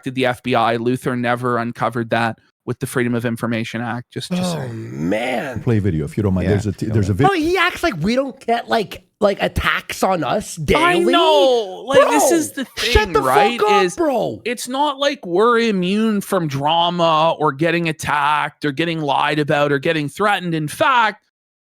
the FBI. Luther never uncovered that with the Freedom of Information Act. Just saying. Man. Play video if you don't mind. Yeah. There's a video. Oh, he acts like we don't get like attacks on us daily. I know. Like, bro, this is the thing, shut the right? Fuck up, bro. It's not like we're immune from drama or getting attacked or getting lied about or getting threatened. In fact,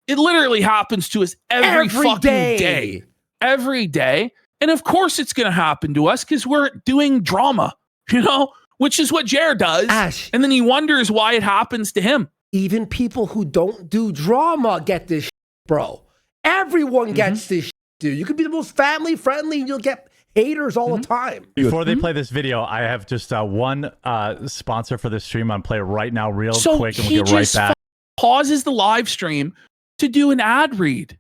it literally happens to us every fucking day. Every day. And of course it's going to happen to us because we're doing drama, you know, which is what Jer does. Ash. And then he wonders why it happens to him. Even people who don't do drama get this shit, bro. Everyone gets this shit, dude. You could be the most family friendly and you'll get haters all the time. Before they play this video, I have just one sponsor for this stream. I'm playing right now real quick and we'll get right back. Pauses the live stream to do an ad read.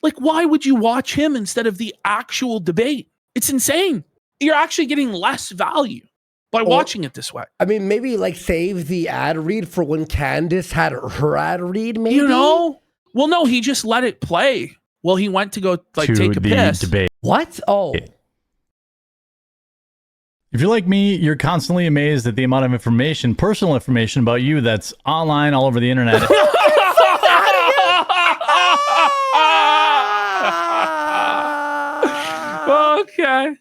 Like, why would you watch him instead of the actual debate? It's insane. You're actually getting less value by watching it this way. I mean, maybe like save the ad read for when Candace had her ad read, maybe? You know? Well, no, he just let it play while he went to go take a piss. Debate. What? Oh. If you're like me, you're constantly amazed at the amount of information, personal information about you that's online all over the internet. Okay.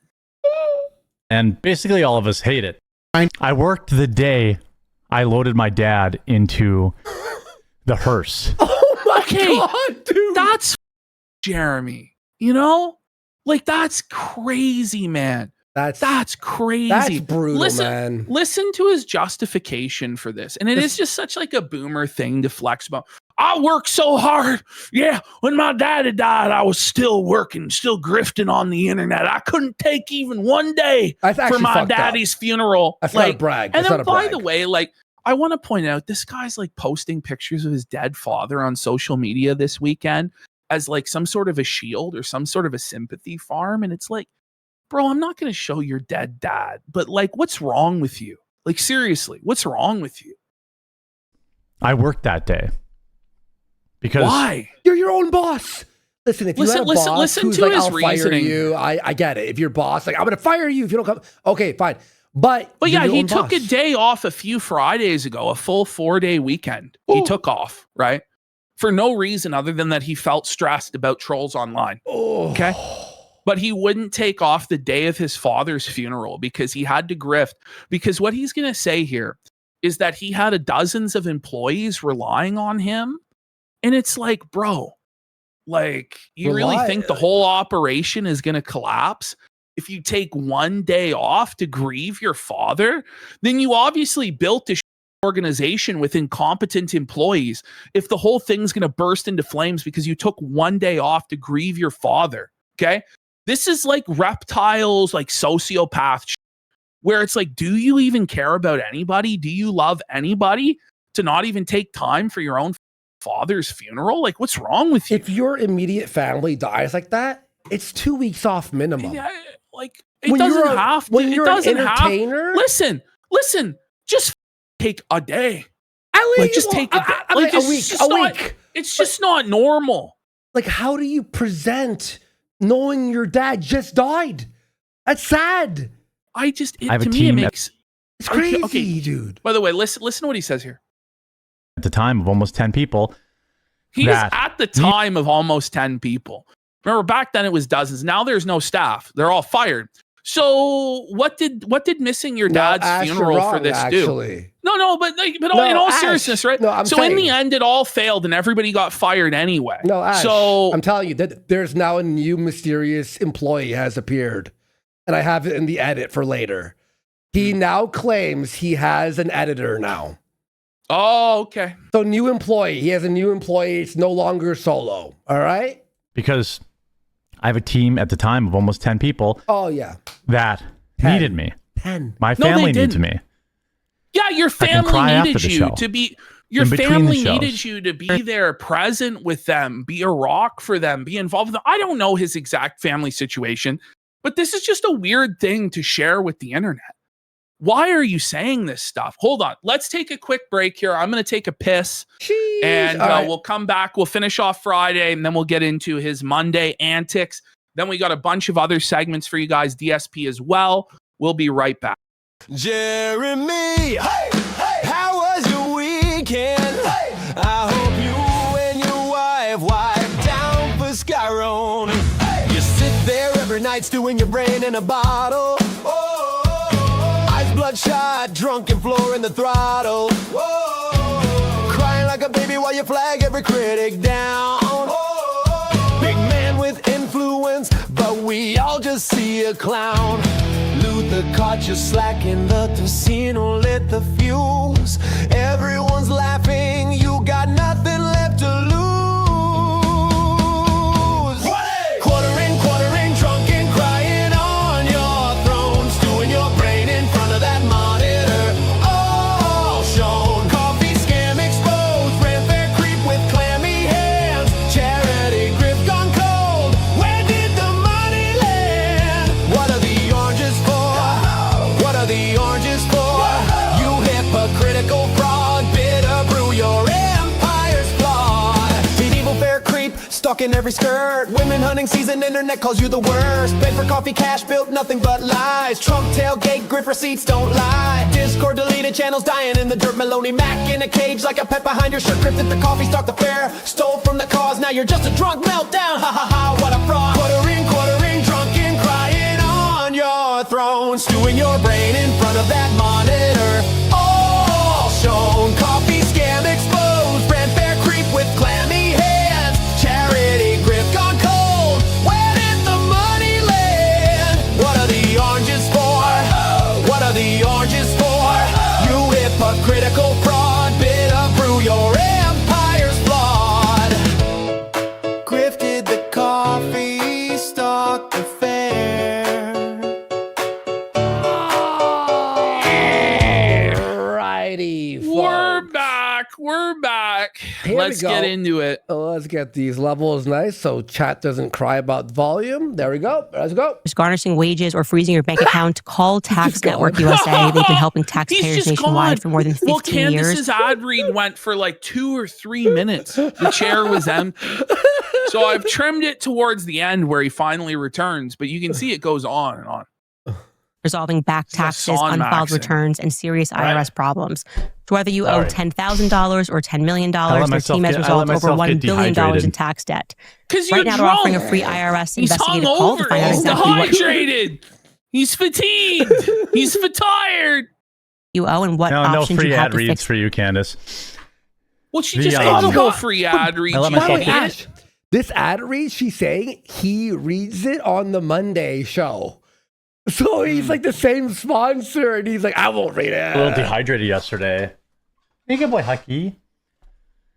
And basically all of us hate it. I worked the day I loaded my dad into the hearse. Oh my God, dude. That's Jeremy. You know? Like, that's crazy, man. That's crazy. That's brutal, man. Listen to his justification for this. And it is just such like a boomer thing to flex about. I worked so hard. Yeah, when my daddy died, I was still working, still grifting on the internet. I couldn't take even one day for my daddy's funeral. That's not a brag. And then, by the way, like, I want to point out, this guy's like posting pictures of his dead father on social media this weekend as like some sort of a shield or some sort of a sympathy farm. And it's like, bro, I'm not going to show your dead dad, but like, what's wrong with you? Like, seriously, what's wrong with you? I worked that day. Because why? You're your own boss. Listen, if you had a boss who's to like, his I'll reasoning. fire you, I get it. If your boss, like, I'm going to fire you if you don't come. Okay, fine. But yeah, he took a day off a few Fridays ago, a full 4-day weekend. Ooh. He took off, right? For no reason other than that he felt stressed about trolls online. Oh. Okay. But he wouldn't take off the day of his father's funeral because he had to grift. Because what he's going to say here is that he had dozens of employees relying on him. And it's like, bro, like, you really think the whole operation is going to collapse if you take one day off to grieve your father? Then you obviously built this organization with incompetent employees if the whole thing's going to burst into flames because you took one day off to grieve your father. Okay. This is like reptiles, like sociopath where it's like, do you even care about anybody? Do you love anybody to not even take time for your own father's funeral? Like, what's wrong with you? If your immediate family dies like that, it's 2 weeks off minimum. Yeah, like, it doesn't have to. When you're it doesn't an entertainer, listen, just take a day. At least, like, just take a day. Like, a week. It's just not normal. Like, how do you present knowing your dad just died? That's sad. To me, it makes it's crazy, dude. By the way, listen to what he says here. At the time of almost 10 people. He's at the time of almost 10 people. Remember, back then it was dozens. Now there's no staff. They're all fired. So what did missing your dad's funeral for this do? No, but in all seriousness, right? No, in the end, it all failed and everybody got fired anyway. No, Ash, so I'm telling you that there's now a new mysterious employee has appeared, and I have it in the edit for later. He now claims he has an editor now. Oh, okay. So new employee. He has a new employee. It's no longer solo. All right? Because I have a team at the time of almost 10 people. Oh, yeah. That needed me. 10. My family needs me. Yeah, your family needed you to be... Your family needed you to be there, present with them, be a rock for them, be involved with them. I don't know his exact family situation, but this is just a weird thing to share with the internet. Why are you saying this stuff? Hold on. Let's take a quick break here. I'm going to take a piss. Jeez. And we'll come back. We'll finish off Friday, and then we'll get into his Monday antics. Then we got a bunch of other segments for you guys, DSP as well. We'll be right back. Jeremy, how was your weekend? I hope you and your wife wiped down for Skyron. You sit there every night stewing your brain in a bottle. Eyes bloodshot, drunken floor in the throttle. Crying like a baby while you flag every critic down. Big man with influence, but we all just see a clown. Luther caught you slacking, the casino lit the fuse. Everyone's laughing, you got nothing left to lose. Quartering, drunken, crying on your throne, stewing your brain in front of that monitor. All shown, coffee scam exposed, rent fair creep with clammy hands, charity grift gone cold. Where did the money land? What are the oranges for? What are the oranges for? You hypocritical fraud, bitter brew, your empire's flawed. Medieval fair creep, stalking every skirt. Women hunting season, internet calls you the worst. Paid for coffee, cash built, nothing but lies. Trump tailgate, grip receipts don't lie. Discord deleted channels, dying in the dirt. Maloney Mac in a cage like a pet behind your shirt. Crypted the coffee, stalked the fair. Stole from the cause, now you're just a drunk meltdown. Ha ha ha, what a fraud. Quartering, drunken, crying on your throne, stewing your brain in front of that monitor. All shown, coffee scam exposed, rent fair creep with clammy hands, charity grift gone cold. Where did the money land? What are the oranges for? What are the oranges for? You hypocritical fraud, bitter brew, your empire's flawed. Grifted the coffee, stalked the fair. Righty, We're back. Here we Let's go. get into it. Let's get these levels nice so chat doesn't cry about volume. There we go. Let's go. Garnishing wages or freezing your bank account, call Tax gone. Network USA. They've been helping He's taxpayers just nationwide gone. for more than 15 Well, Candace's years. ad read went for like 2 or 3 minutes. The chair was empty. So I've trimmed it towards the end where he finally returns, but you can see it goes on and on. Resolving back It's like taxes, Son unfiled Maxing. returns, and serious IRS problems. So whether you owe Sorry. $10,000 or $10 million, let their myself team has get- I let resolved over myself $1 get billion in dehydrated. tax debt. Because you're Right now, drunk. they're offering a free IRS He's investigative call to hungover. find out He's exactly what dehydrated. He's fatigued. He's tired. you owe and what No options free you have ad to reads fix. for you, Candace. Well, she The, just um, gave him a free ad read. I let You myself hate get- it. This ad read, she's saying he reads it on the Monday show. So he's like the same sponsor, and he's like, I won't read A little it. dehydrated yesterday. Hey, good boy, Hucky.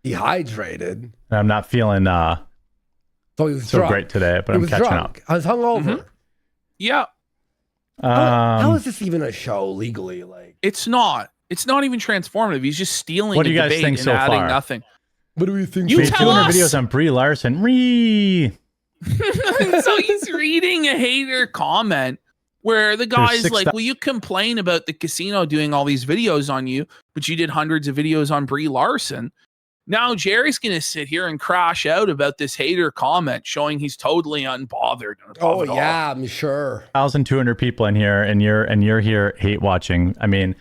Dehydrated. I'm not feeling So he was so drunk. great today, but He I'm was catching drunk. I was hungover. Yeah, How is this even a show legally? Like, it's not. It's not even transformative. He's just stealing What do a you guys debate think and so adding far? nothing. what do we think? You made tell 200 us. videos on Brie Larson. So he's reading a hater comment where the guy's six like, thou- well, you complain about the casino doing all these videos on you, but you did hundreds of videos on Brie Larson. Now Jerry's going to sit here and crash out about this hater comment showing he's totally unbothered. Oh of it all. yeah, I'm sure. 1,200 people in here, and you're here hate watching. I mean,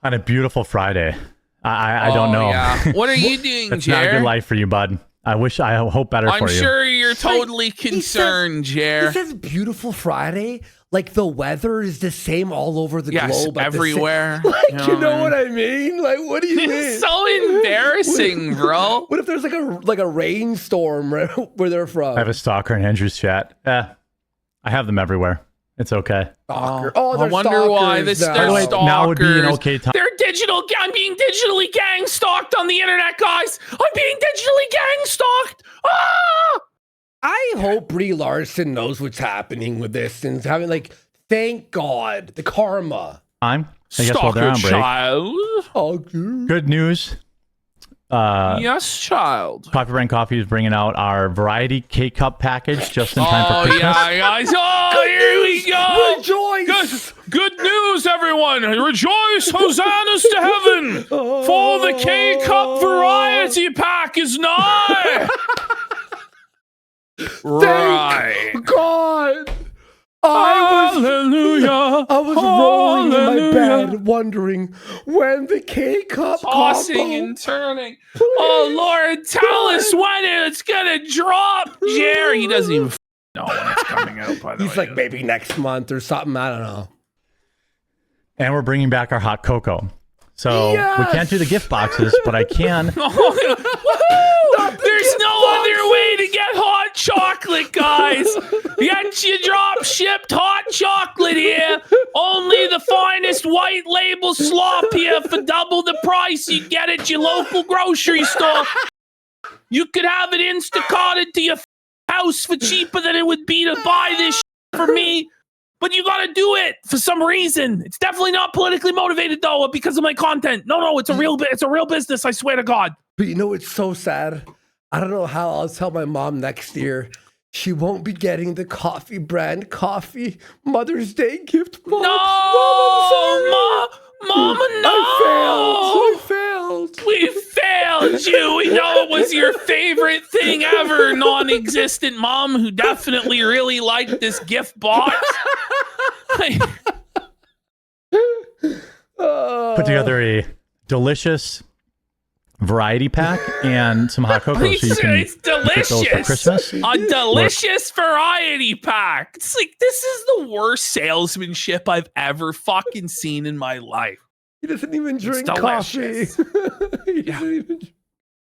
on a beautiful Friday. I don't Oh, know. Yeah. What are you doing, That's not a Jer? good life for you, bud. I hope better I'm for you. sure you're totally he says- concerned, He Jer. says beautiful Friday. Like the weather is the same all over the Yes, globe. at the everywhere. Like, you know what I mean? Like, what do you mean? It's so embarrassing, bro. What if there's like a rainstorm where they're from? I have a stalker in Andrew's chat. I have them everywhere. It's okay. Stalker. Oh, I they're wonder why stalkers this. now. They're By the way, stalkers. now would be an okay time. They're digital. I'm being digitally gang stalked on the internet, guys. I'm being digitally gang stalked. Ah! I hope Brie Larson knows what's happening with this and having like, thank God, the karma. I guess while they're Stalker on break. child. Oh, good. Good news. Yes, child. Coffee Brand Coffee is bringing out our variety K-Cup package just in time Oh for Christmas. yeah, guys. Oh, here we go. Rejoice! Good news, everyone! Rejoice, hosannas to heaven! For the K-Cup variety pack is nigh! Right. God! Hallelujah. I was rolling in my Hallelujah. bed, wondering when the K-cup Tossing combo. and turning. Oh Lord, tell us when it's gonna drop, Jerry. He doesn't even know when it's coming out. By the He's way, like, maybe next month or something. I don't know. And we're bringing back our hot cocoa. So we can't do the gift boxes, but I can. There's no other way to get hot chocolate, guys. Get you drop shipped hot chocolate here. Only the finest white label slop here for double the price you get at your local grocery store. You could have it Instacarted to your house for cheaper than it would be to buy this for me. But you gotta do it for some reason. It's definitely not politically motivated though, because of my content. No, it's a real business. I swear to God. But you know, it's so sad. I don't know how I'll tell my mom next year. She won't be getting the coffee brand coffee Mother's Day gift box. No, Mama, no. I failed. We failed you. We know it was your favorite thing ever, non-existent mom who definitely really liked this gift box. Put together a delicious variety pack and some hot cocoa so you can It's get those for delicious. Christmas. A delicious variety pack. It's like, this is the worst salesmanship I've ever fucking seen in my life. He doesn't even drink delicious. coffee. He doesn't even.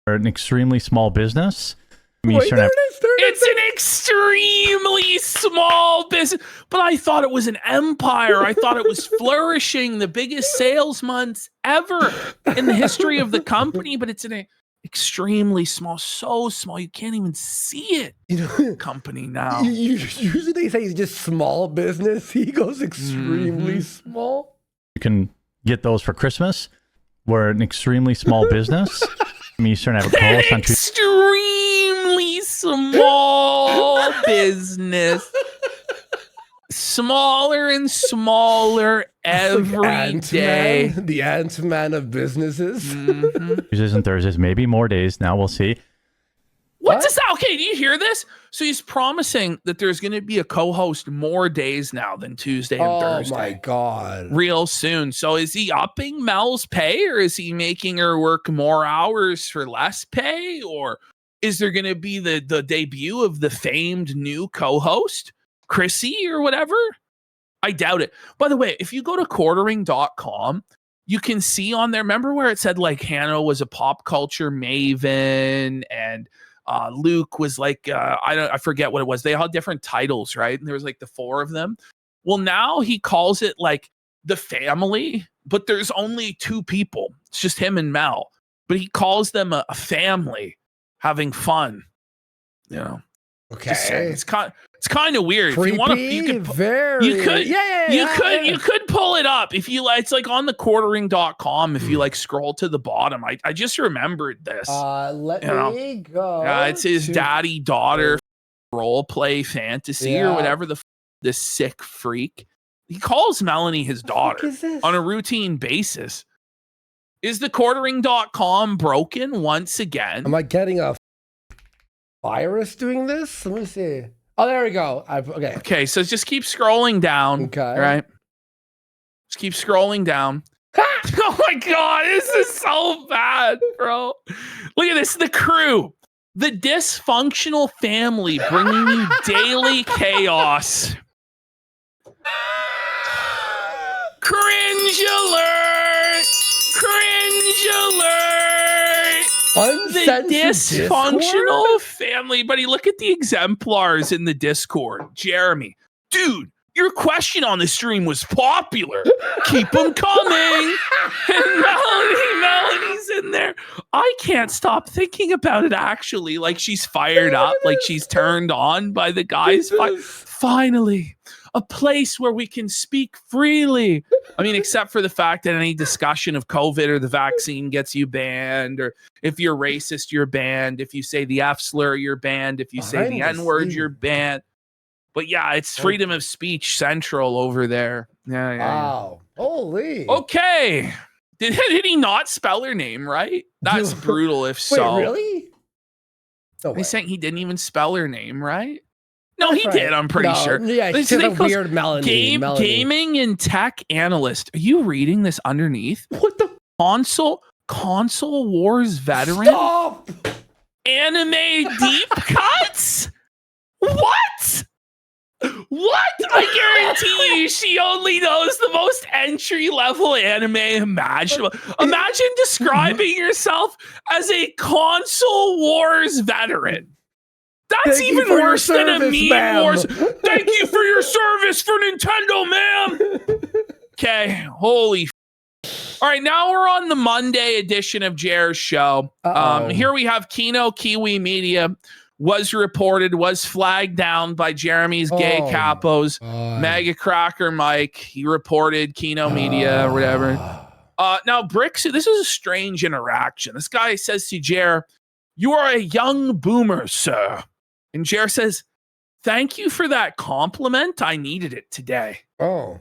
We're an extremely small business. I mean, you Wait, sort of there it is. There it is. It's an extremely small business, but I thought it was an empire. I thought it was flourishing, the biggest sales months ever in the history of the company, but it's an extremely small, so small you can't even see it. You know, Company now. usually they say he's just small business. He goes extremely small. you can get those for Christmas. We're an extremely small business. I mean, you sort of have a An call on extremely small business. Smaller and smaller every day. Ant-Man, the Ant-Man of businesses. Mhm. Tuesdays and Thursdays, maybe more days. Now we'll see. What's What? this? Okay, do you hear this? So he's promising that there's going to be a co-host more days now than Tuesday and Oh Thursday. my god. Real soon. So is he upping Mel's pay, or is he making her work more hours for less pay? Or is there going to be the debut of the famed new co-host, Chrissy or whatever? I doubt it. By the way, if you go to quartering.com, you can see on there, remember where it said like Hannah was a pop culture maven and Luke was like, I forget what it was. They all had different titles, right? And there was like the four of them. Well, now he calls it like the family, but there's only two people. It's just him and Mel, but he calls them a family having fun. You know, just saying. Okay. It's kind of weird. If you want to, you Creepy, could, very. you could- Yeah. you could pull it up if you like. It's like on the quartering.com. If you like scroll to the bottom, I just remembered this. Let You know. me go. It's his to- daddy daughter role play fantasy or Yeah. whatever the sick freak. He calls Melanie his What the daughter fuck is this? on a routine basis. Is the quartering.com broken once again? Am I getting a virus doing this? Let me see. Oh, there we go. Okay. Okay, so just keep scrolling down. Okay. Right. Just keep scrolling down. Oh my god, this is so bad, bro. Look at this. The crew. The dysfunctional family bringing you daily chaos. Cringe alert! Cringe alert! The Uncensored dysfunctional family. Buddy, look at the exemplars in the Discord. Jeremy, dude, your question on the stream was popular. Keep them coming. And Melanie's in there. I can't stop thinking about it, actually. Like she's fired up, like she's turned on by the guys. Finally, a place where we can speak freely. I mean, except for the fact that any discussion of COVID or the vaccine gets you banned, or if you're racist, you're banned. If you say the F slur, you're banned. If you say the Behind the N word, scenes. you're banned. But yeah, it's freedom of speech central over there. Yeah. Wow. Holy. Okay. Did he not spell her name right? That's brutal if Wait, so. really? No way. He's saying he didn't even spell her name right? No, he That's did. right. I'm pretty No, sure. Yeah, This she's a thing goes, weird Melanie. Melanie. Gaming and tech analyst. Are you reading this underneath? What the? Console Wars veteran? Stop! Anime deep cuts? What? What? I guarantee you she only knows the most entry level anime imaginable. Imagine describing yourself as a Console Wars veteran. That's Thank you even for your worse than a service, meme ma'am. wars. Thank you for your service for Nintendo, ma'am. Okay, holy. All right, now we're on the Monday edition of Jer's show. Uh-oh. Here we have Kino Kiwi Media was flagged down by Jeremy's gay Oh, capos. God. Mega Cracker Mike, he reported Kino Media or whatever. Now, Bricks, this is a strange interaction. This guy says to Jer, "You are a young boomer, sir." And Jer says, "Thank you for that compliment. I needed it today." Oh.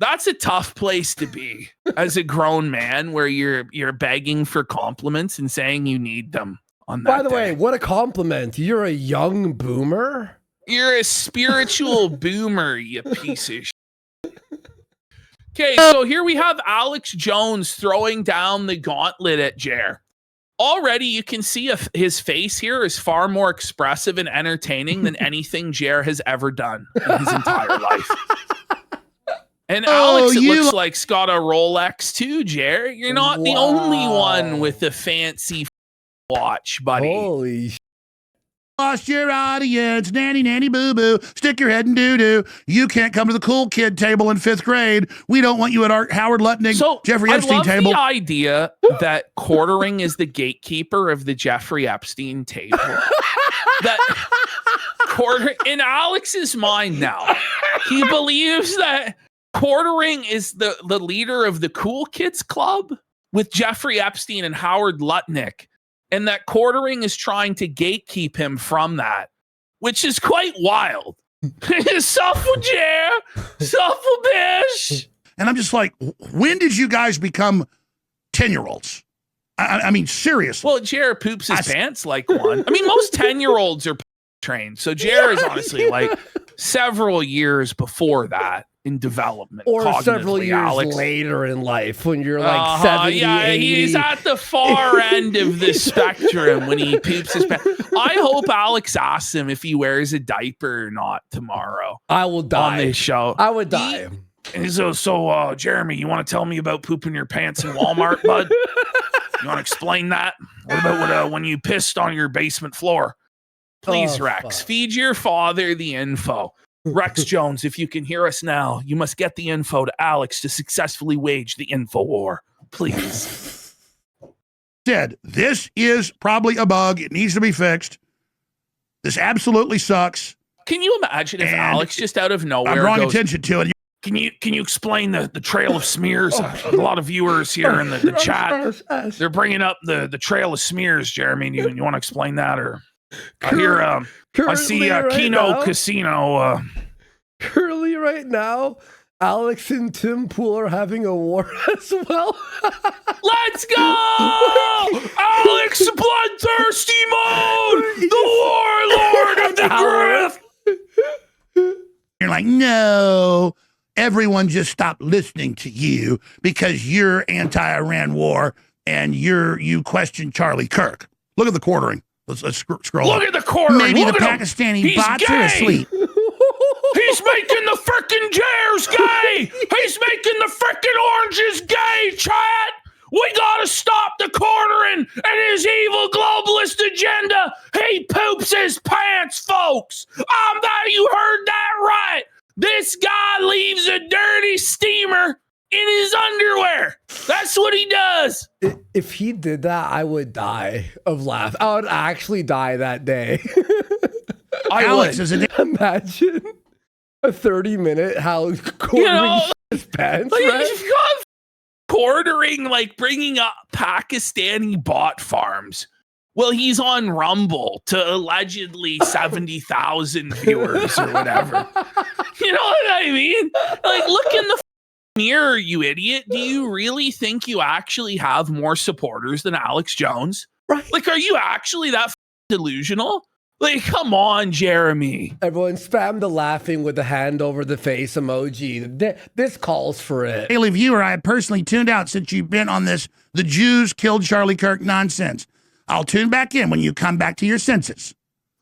That's a tough place to be as a grown man, where you're begging for compliments and saying you need them on that By the day. way, what a compliment. You're a young boomer? You're a spiritual boomer, you piece of shit. Okay, so here we have Alex Jones throwing down the gauntlet at Jer. Already, you can see his face here is far more expressive and entertaining than anything Jer has ever done in his entire life. And Alex, it looks like, has got a Rolex too, Jer. You're not the only one with the fancy watch, buddy. Holy sh- Lost your audience, nanny, nanny, boo boo. Stick your head in doo doo. You can't come to the cool kid table in 5th grade. We don't want you at our Howard Lutnick, So Jeffrey I Epstein love table. the idea that quartering is the gatekeeper of the Jeffrey Epstein table. That quarter in Alex's mind now, he believes that quartering is the leader of the cool kids club with Jeffrey Epstein and Howard Lutnick, and that quartering is trying to gatekeep him from that, which is quite wild. Suffer, Jer. Suffer, bish. And I'm just like, when did you guys become 10-year-olds? I mean, seriously. Well, Jer poops his pants like one. I mean, most 10-year-olds are trained. So Jer is honestly like several years before that in development. Or several cognitively, years Alex. later in life when you're like 70, yeah, 80. he's at the far end of the spectrum when he poops his pants. I hope Alex asks him if he wears a diaper or not tomorrow I will on die. this show. I would die. And so, Jeremy, you want to tell me about pooping your pants in Walmart, bud? You want to explain that? What about when you pissed on your basement floor? Please, Oh, Rex, fuck. feed your father the info. Rex Jones, if you can hear us now, you must get the info to Alex to successfully wage the info war. Please. Said, this is probably a bug. It needs to be fixed. This absolutely sucks. Can you imagine if And Alex just out of nowhere I'm drawing goes, attention to it. Can you explain the trail of smears? A lot of viewers here in the chat, they're bringing up the trail of smears, Jeremy. And you want to explain that? Or I hear, I see Currently right Kino now- Casino. Currently, right now, Alex and Tim Pool are having a war as well. Let's go! Alex Bloodthirsty Mode! The warlord of the grift! You're like, no, everyone just stopped listening to you because you're anti-Iran war and you question Charlie Kirk. Look at the quartering. Let's scroll Look up. at the quartering. Maybe Look the at him. Pakistani He's bots are gay. asleep. He's making the frickin' Jers gay! He's making the frickin' oranges gay, chat! We gotta stop the quartering and his evil globalist agenda! He poops his pants, folks! You heard that right! This guy leaves a dirty steamer in his underwear! That's what he does! If he did that, I would die of laugh. I would actually die that day. Alex is a Imagine a 30-minute how quartering his pants, Like, right? you've got quartering, like bringing up Pakistani bot farms. Well, he's on Rumble to allegedly 70,000 viewers or whatever. You know what I mean? Like, look in the mirror, you idiot. Do you really think you actually have more supporters than Alex Jones? Right. Like, are you actually that delusional? Like, come on, Jeremy. Everyone spam the laughing with the hand over the face emoji. This calls for it. Daily viewer, I have personally tuned out since you've been on this "the Jews killed Charlie Kirk" nonsense. I'll tune back in when you come back to your senses.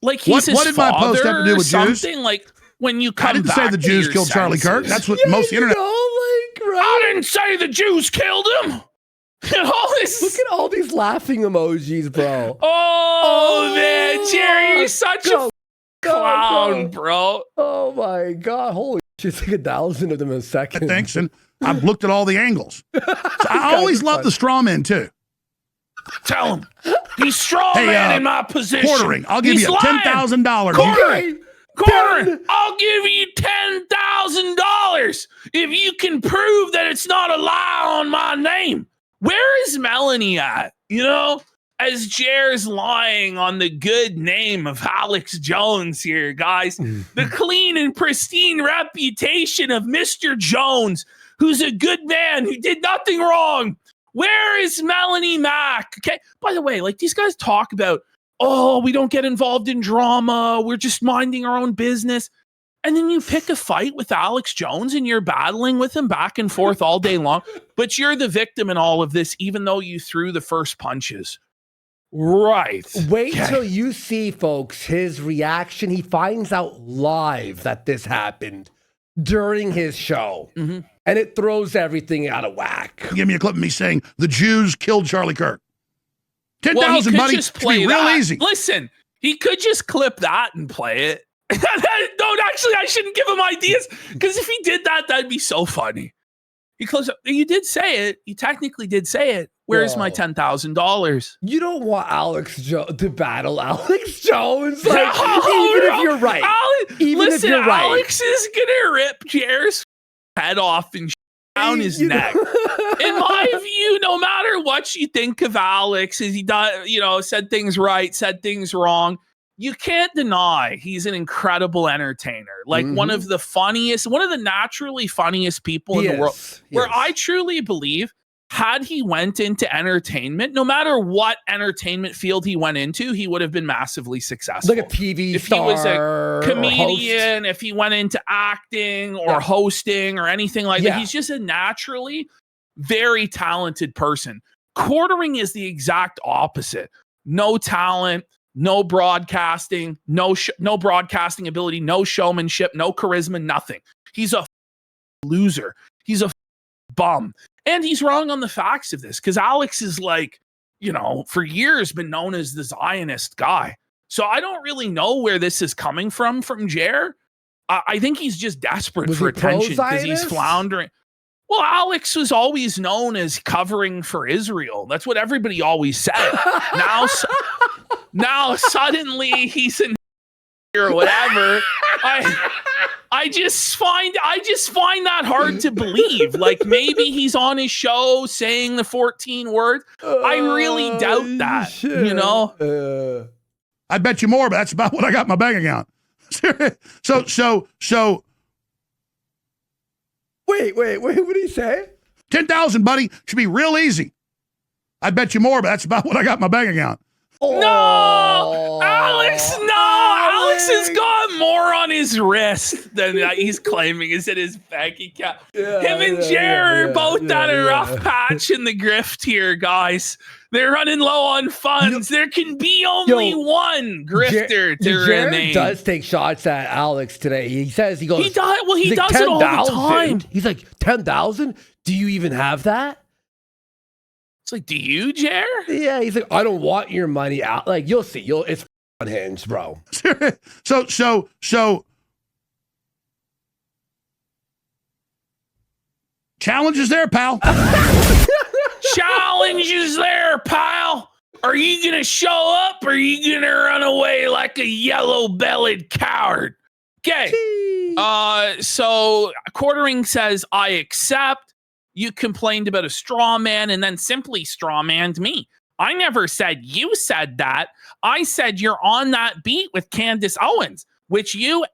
Like, he's What- his what did my post have to do with father or Jews? something? Like, when you come I didn't back say the to Jews your killed Charlie Kirk. senses. That's what Yeah, most you internet. know, like, right? I didn't say the Jews killed him. All this. Look at all these laughing emojis, bro. Oh, man, Jerry, you're such Go, a go, clown, go. bro. Oh my god, holy shit, it's like 1,000 of them in a second. Thanks, and I've looked at all the angles. So I always love the straw man too. Tell him. He's straw Hey, man in my position. Quartering. I'll give He's you lying. $10,000. Quartering. Quartering. Ben. I'll give you $10,000 if you can prove that it's not a lie on my name. Where is Melanie at? You know, as Jer's lying on the good name of Alex Jones here, guys. The clean and pristine reputation of Mr. Jones, who's a good man who did nothing wrong. Where is Melanie Mack? Okay. By the way, like, these guys talk about, oh, we don't get involved in drama. We're just minding our own business. And then you pick a fight with Alex Jones and you're battling with him back and forth all day long. But you're the victim in all of this, even though you threw the first punches. Right. Wait Okay. till you see, folks, his reaction. He finds out live that this happened during his show. Mhm. And it throws everything out of whack. Give me a clip of me saying the Jews killed Charlie Kirk. Well, he 10,000, could buddy. just Should play be real that. easy. Listen, he could just clip that and play it. Don't actually, I shouldn't give him ideas, because if he did that, that'd be so funny. He closed up. You did say it. You technically did say it. Where's my Whoa. $10,000? You don't want to battle Alex Jones. Like, No, even bro. if you're right. Even if Listen, you're right. Alex is gonna rip Jer's head off and down his You know- neck. In my view, no matter what you think of Alex, is he done, said things right, said things wrong, you can't deny he's an incredible entertainer. Like one of the funniest, one of the naturally funniest people in the world. Where I truly believe, had he went into entertainment, no matter what entertainment field he went into, he would have been massively successful. like a TV If he star, was a or host. comedian, if he went into acting or hosting or anything like that, Yeah. he's just a naturally very talented person. Quartering is the exact opposite. No talent, no broadcasting, no broadcasting ability, no showmanship, no charisma, nothing. He's a loser. He's a bum. And he's wrong on the facts of this, because Alex is, like, for years been known as the Zionist guy. So I don't really know where this is coming from Jer. I think he's just desperate Was for he attention because he's pro-Zionist? floundering. Well, Alex was always known as covering for Israel. That's what everybody always said. Now suddenly he's in or whatever. I just find that hard to believe. Like, maybe he's on his show saying the 14 words. I really doubt that. I bet you more, but that's about what I got in my bank account. So Wait, what did he say? 10,000, buddy. Should be real easy. I bet you more, but that's about what I got in my bank account. Oh, Alex, Alex has got more on his wrist than he's claiming is in his bank account. Him and Jer are both on a rough patch in the grift here, guys. They're running low on funds. There can be only one grifter to Jared remain. does take shots at Alex today. He says, he goes, He does. Well, he he's like, does it all the 10,000? time. He's like, 10,000? Do you even have that? It's like, do you, Jer? Yeah, he's like, I don't want your money out. Like, you'll see. It's unhinged, bro. So challenge is there, pal. Challenge is there, pal. Are you going to show up or are you going to run away like a yellow-bellied coward? Okay. So Quartering says, I accept. You complained about a straw man and then simply straw manned me. I never said you said that. I said you're on that beat with Candace Owens, which you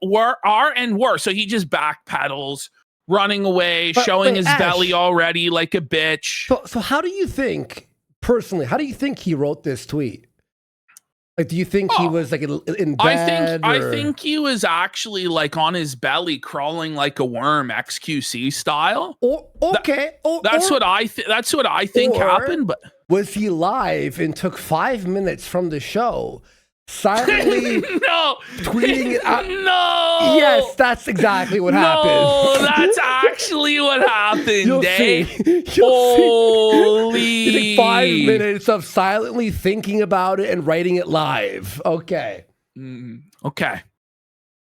are. So he just backpedals, running away, But showing wait, his Ash. belly already like a bitch. So how do you think, personally, how do you think he wrote this tweet? Like, do you think he Oh, was like in bed? I or- think he was actually like on his belly crawling like a worm, XQC style. Or okay. That's or what I think or- happened. But was he live and took 5 minutes from the show, silently no, tweeting it out? no. Yes, that's exactly what No, happened. that's actually what happened. You'll eh? see. You'll Holy. see. He took 5 minutes of silently thinking about it and writing it live. Okay. Okay.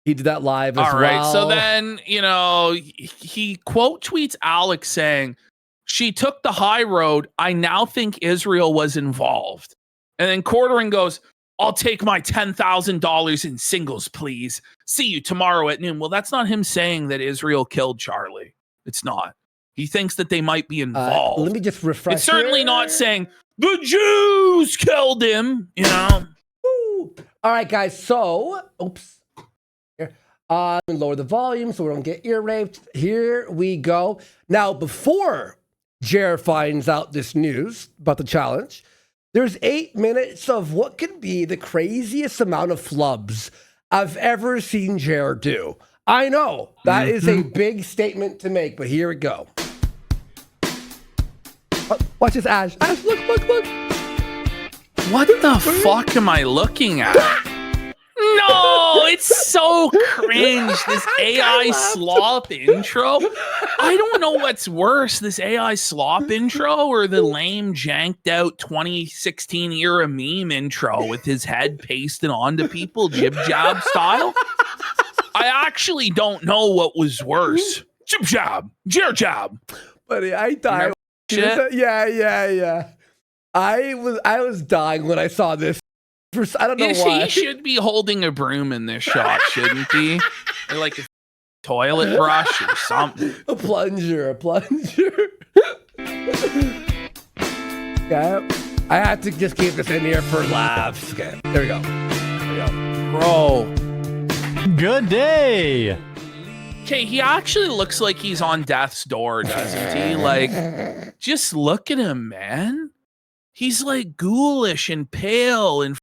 He did that live as All right. well. So then, he quote tweets Alex saying, "She took the high road. I now think Israel was involved." And then Quartering goes, "I'll take my $10,000 in singles, please. See you tomorrow at noon." Well, that's not him saying that Israel killed Charlie. It's not. He thinks that they might be involved. let me just refresh. It's certainly here. not saying the Jews killed him, Woo. All right, guys. So, oops. Here. Lower the volume so we don't get ear raped. Here we go. Now, before Jer finds out this news about the challenge, there's 8 minutes of what could be the craziest amount of flubs I've ever seen Jer do. I know that is a big statement to make, but here we go. Watch this, Ash. Ash, look. What the fuck am I looking at? No, it's so cringe. This AI slop intro. I don't know what's worse, this AI slop intro or the lame, janked out 2016 era meme intro with his head pasted onto people, jib jab style. I actually don't know what was worse. Jib jab, jer jab. Buddy, I died. Shit. Yeah. I was dying when I saw this. I don't know why. He should be holding a broom in this shot, shouldn't he? Or like a toilet brush or something. A plunger. Okay. I had to just keep this in here for laughs. Okay, there we go. Bro. Good day. Okay, he actually looks like he's on death's door, doesn't he? Like, just look at him, man. He's like ghoulish and pale and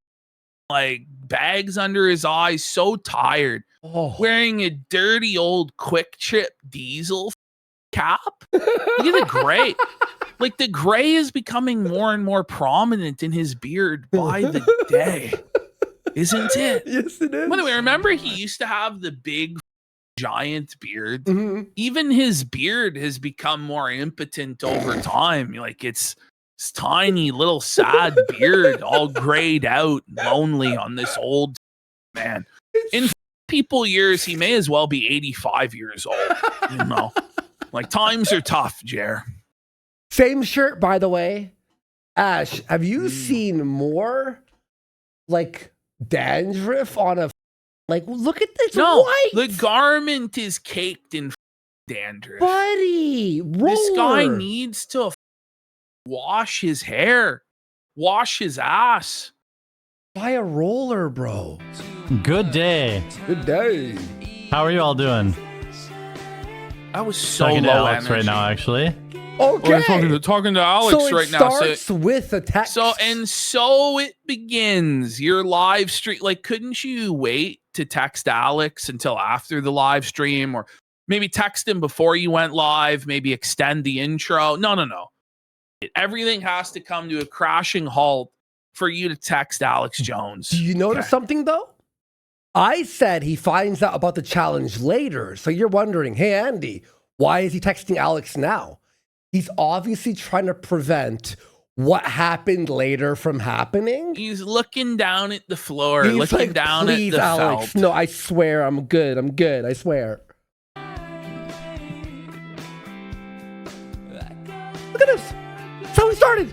like bags under his eyes, so tired. Oh. Wearing a dirty old Quick Trip diesel cap. Look at the gray. Like the gray is becoming more and more prominent in his beard by the day. Isn't it? Yes, it is. By the way, remember he used to have the big giant beard? Mhm. Even his beard has become more impotent over time. Like it's tiny little sad beard, all grayed out, lonely on this old man. In people years, he may as well be 85 years old. Like times are tough, Jer. Same shirt, by the way. Ash, have you seen more like dandruff on a like? Look at this. No, white. the garment is caked in dandruff. Buddy, This guy roller. needs to wash his hair, wash his ass. Buy a roller, bro. Good day. Good day. How are you all doing? I was so Talking to low Alex energy. right now, actually. Okay. Talking to Alex so it right now. starts with a text. So it begins. Your live stream. Like, couldn't you wait to text Alex until after the live stream, or maybe text him before you went live? Maybe extend the intro. No. Everything has to come to a crashing halt for you to text Alex Jones. Do you notice something though? I said he finds out about the challenge later. So you're wondering, hey Andy, why is he texting Alex now? He's obviously trying to prevent what happened later from happening. He's looking down at the floor, He's looking like, down please, at the Alex. felt. No, I swear I'm good. I swear. Look at this. That's how he started.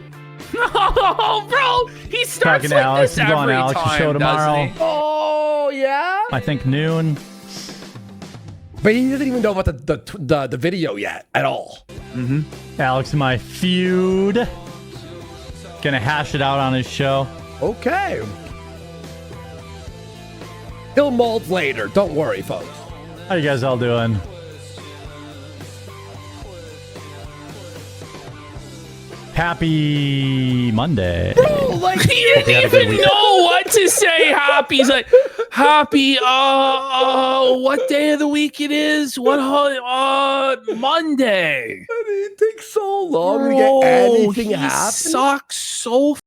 No, bro, he starts Talking to like Alex. this I'm going every to Alex's time, show doesn't tomorrow. he? Oh, yeah? I think noon. But he doesn't even know about the video yet at all. Alex and my feud. Gonna hash it out on his show. Okay. He'll mold later. Don't worry, folks. How you guys all doing? Happy Monday. Bro, like, He didn't even know what to say. Happy. He's like, happy. What day of the week it is? What Monday? it takes so long to Bro, get anything he happen. sucks so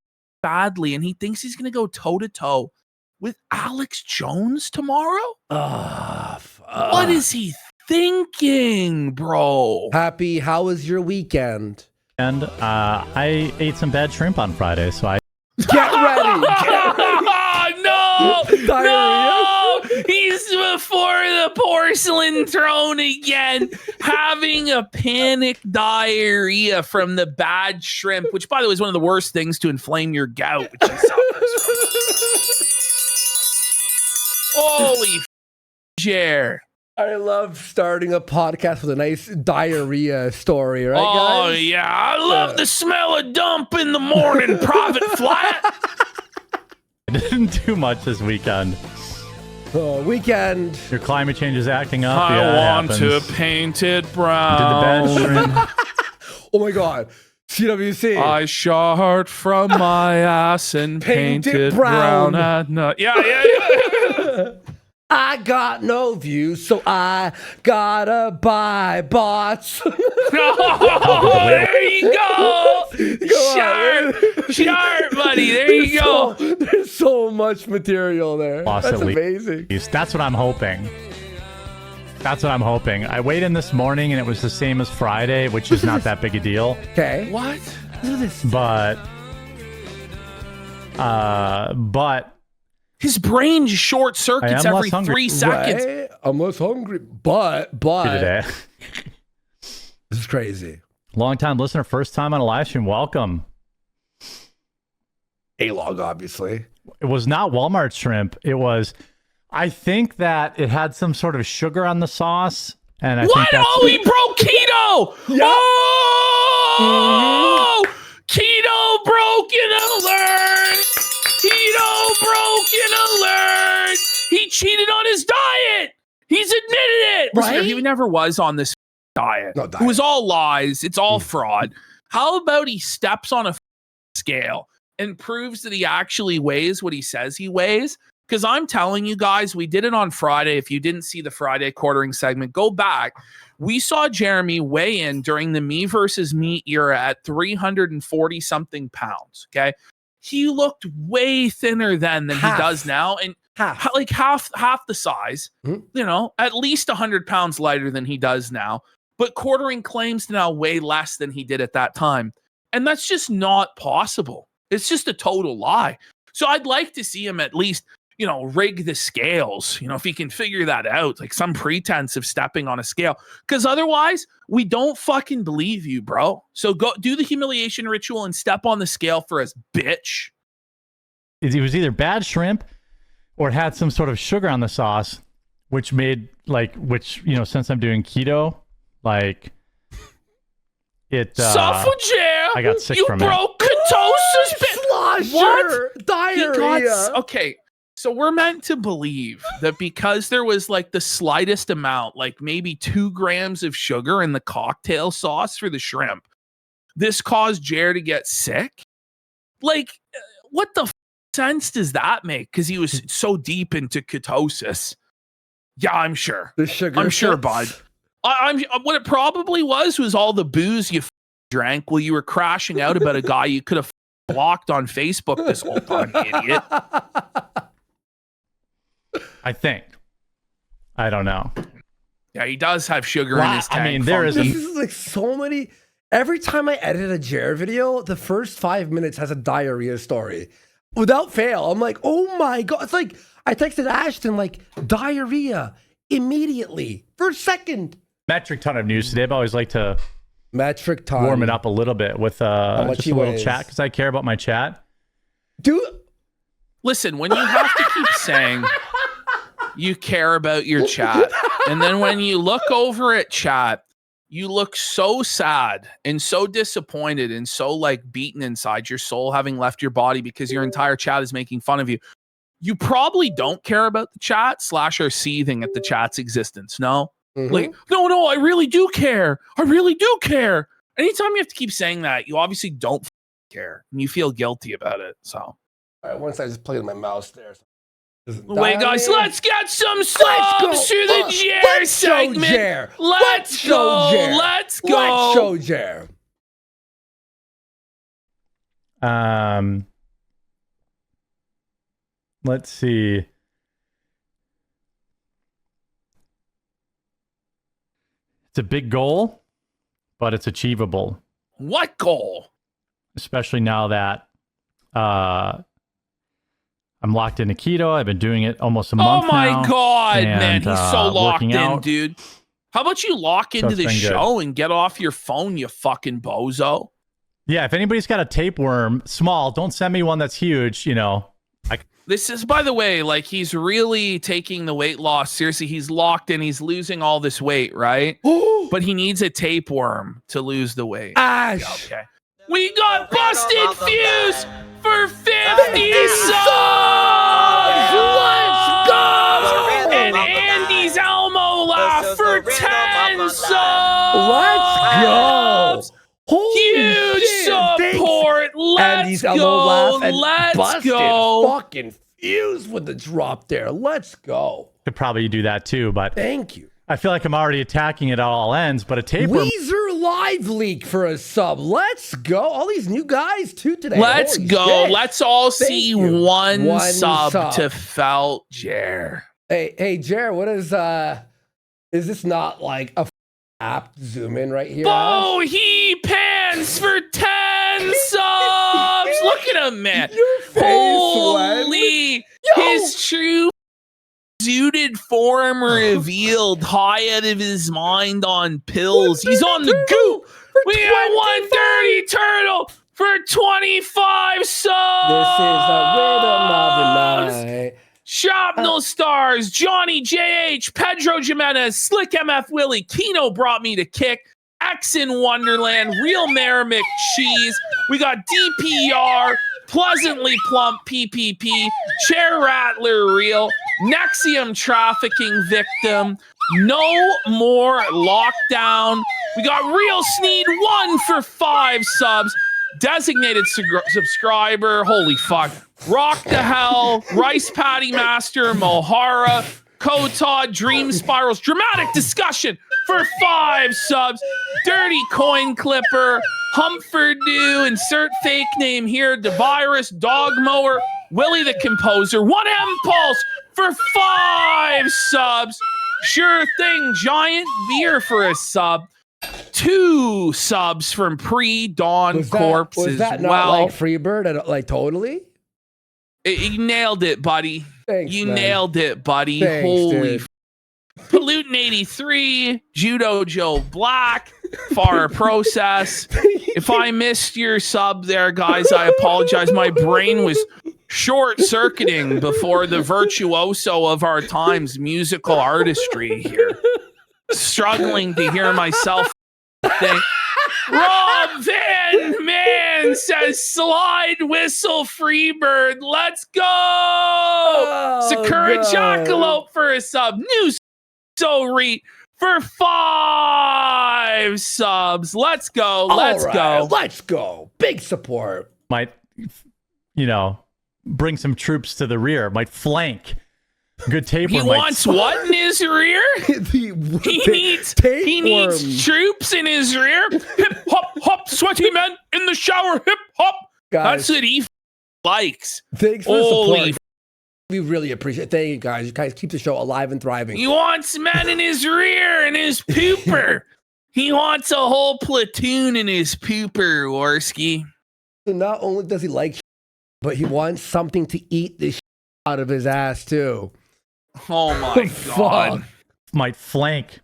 badly, and he thinks he's gonna go toe to toe with Alex Jones tomorrow. What is he thinking, bro? Happy, how was your weekend? And I ate some bad shrimp on Friday, so I Get ready. Get ready. No, Diarrhea? no, he's before the porcelain throne again, having a panic diarrhea from the bad shrimp, which, by the way, is one of the worst things to inflame your gout, which he suffers from. Holy Jer. I love starting a podcast with a nice diarrhea story, right, Oh, guys? yeah. I love the smell of dump in the morning, private flat. didn't do much this weekend. Weekend. Your climate change is acting up. I yeah, it want to happens. paint it Did the brown. bad shrimp. Oh my God. CWC. I shot from my ass and Paint it painted brown. brown at night. Yeah. I got no views, so I gotta buy bots. Oh, there you go. Go on. Sharp, buddy. There you go. There's so much material there. Lost That's at least. amazing. That's what I'm hoping. That's what I'm hoping. I weighed in this morning and it was the same as Friday, which is not that big a deal. Okay. What? Look at this. But His brain short circuits I am every less hungry. 3 seconds. Right? I'm less hungry, but today. this is crazy. Long time listener, first time on a live stream. Welcome. A-log, obviously. It was not Walmart shrimp. It was, I think that it had some sort of sugar on the sauce. And I think What? that's Oh, he broke keto. Yeah. Oh, keto broken alert. Keto broken alert. He cheated on his diet. He's admitted it. Right? He never was on this diet. No It diet. was all lies. It's all fraud. How about he steps on a scale and proves that he actually weighs what he says he weighs? Because I'm telling you guys, we did it on Friday. If you didn't see the Friday quartering segment, go back. We saw Jeremy weigh in during the me versus me era at 340 something pounds. Okay. He looked way thinner then than Half. he does now. And Half. like half the size, Mhm. you know, at least 100 pounds lighter than he does now. But quartering claims to now weigh less than he did at that time. And that's just not possible. It's just a total lie. So I'd like to see him at least, you know, rig the scales, you know, if he can figure that out, like some pretense of stepping on a scale. Because otherwise, we don't fucking believe you, bro. So go do the humiliation ritual and step on the scale for us, bitch. it was either bad shrimp or it had some sort of sugar on the sauce, which made you know, since I'm doing keto, like it. Suffragere, I got sick you from it. broke ketosis. Slosher. What? He Diarrhea. got, okay, so we're meant to believe that because there was like the slightest amount, like maybe 2 grams of sugar in the cocktail sauce for the shrimp, this caused Jer to get sick. Like, what the sense does that make? Because he was so deep into ketosis. Yeah, I'm sure. The sugar. I'm sure, fits. bud. I'm what it probably was all the booze you drank while you were crashing out about a guy you could have blocked on Facebook this whole time, you idiot. I think. I don't know. Yeah, he does have sugar in his tank. I mean, there is funky. This is like so many. Every time I edit a Jared video, the first 5 minutes has a diarrhea story. Without fail. I'm like, oh my God. It's like, I texted Ashton, like, diarrhea immediately. First second. Metric ton of news today, but I always like to Metric ton. warm it up a little bit with much just he a little weighs? chat because I care about my chat. Dude, Listen, when you have to keep saying you care about your chat, and then when you look over at chat, you look so sad and so disappointed and so like beaten inside your soul having left your body because your entire chat is making fun of you. You probably don't care about the chat / are seething at the chat's existence. No? Mhm. Like, no, I really do care. I really do care. anytime you have to keep saying that, you obviously don't care and you feel guilty about it. So, All right, once I just played with my mouse there. wait, guys, let's get some go. subs to the Jer Let's show segment. Jer. Let's show go. Jer. Let's go. Let's show Jer. Let's see. It's a big goal, but it's achievable, What goal? especially now that I'm locked into keto. I've been doing it almost a month Oh my now. God, and, man. He's so locked working in, out. dude. How about you lock into it's the been good. show and get off your phone, you fucking bozo? Yeah, if anybody's got a tapeworm, small, don't send me one that's huge, you know. This is, by the way, like he's really taking the weight loss seriously. He's locked in. He's losing all this weight, right? But he needs a tapeworm to lose the weight. Ash. Okay. We got Busted Fuse for 50 subs! Let's go! And Andy's Elmo Laugh for 10 subs! Let's go! Holy Huge shit, thanks. support! Let's Andy's Elmo go! Laugh and Let's Busted go! fucking Fuse with the drop there. Let's go. Could probably do that too, but Thank you. I feel like I'm already attacking at all ends, but a tapeworm. Weezer Live Leak for a sub. Let's go. All these new guys too today. Let's Holy go. shit. Let's all Thank see you. one sub sub. to Felt Jer. Hey, Jared, what is this not like a app zoom in right here? Oh, he pants for 10 subs. Look at him, man. Your face, Holy, Yo. his true zooted form revealed, high out of his mind on pills. He's on the goop. We got 130 turtle for 25 subs. This is the rhythm of the night. Shrapnel Stars, Johnny JH, Pedro Jimenez, Slick MF Willie, Kino brought me to kick, X in Wonderland, Real Merrimack Cheese. We got DPR, Pleasantly Plump PPP, Chair Rattler Real, Nexium Trafficking Victim, No More Lockdown. We got Real Sneed 1 for 5 subs. Designated subscriber, holy fuck. Rock the Hell, Rice Patty Master, Mohara, Kotod, Dream Spirals, Dramatic Discussion for 5 subs. Dirty Coin Clipper, Humfordoo, insert fake name here, DeVirus, Dog Mower, Willie the Composer, One Impulse for 5 subs. Sure Thing, Giant Beer for a sub. 2 subs from Pre-Dawn Corpse was as that not well. like Freebird? Like totally? You nailed it, buddy. Thanks, You man. nailed it, buddy. Thanks, Holy dude. Pollutant 83, Judo Joe Black, Far Process. If I missed your sub there, guys, I apologize. My brain was short-circuiting before the virtuoso of our times, musical artistry here. Struggling to hear myself think. Rob Van Man says slide whistle Freebird. Let's go. Sakura God. Jackalope for a sub. New Reet for 5 subs. Let's go. Let's All go. right, let's go. Big support. Might, you know, bring some troops to the rear. Might flank. Good tapeworm. He wants what in his rear? He needs troops in his rear. Hip hop hop, sweaty men in the shower. Hip hop. Guys, That's what he likes. thanks for the Holy support. We really appreciate it. Thank you, guys. You guys keep the show alive and thriving. He wants men in his rear and his pooper. He wants a whole platoon in his pooper, Worski. So not only does he like but he wants something to eat this out of his ass, too. Oh my God. Might flank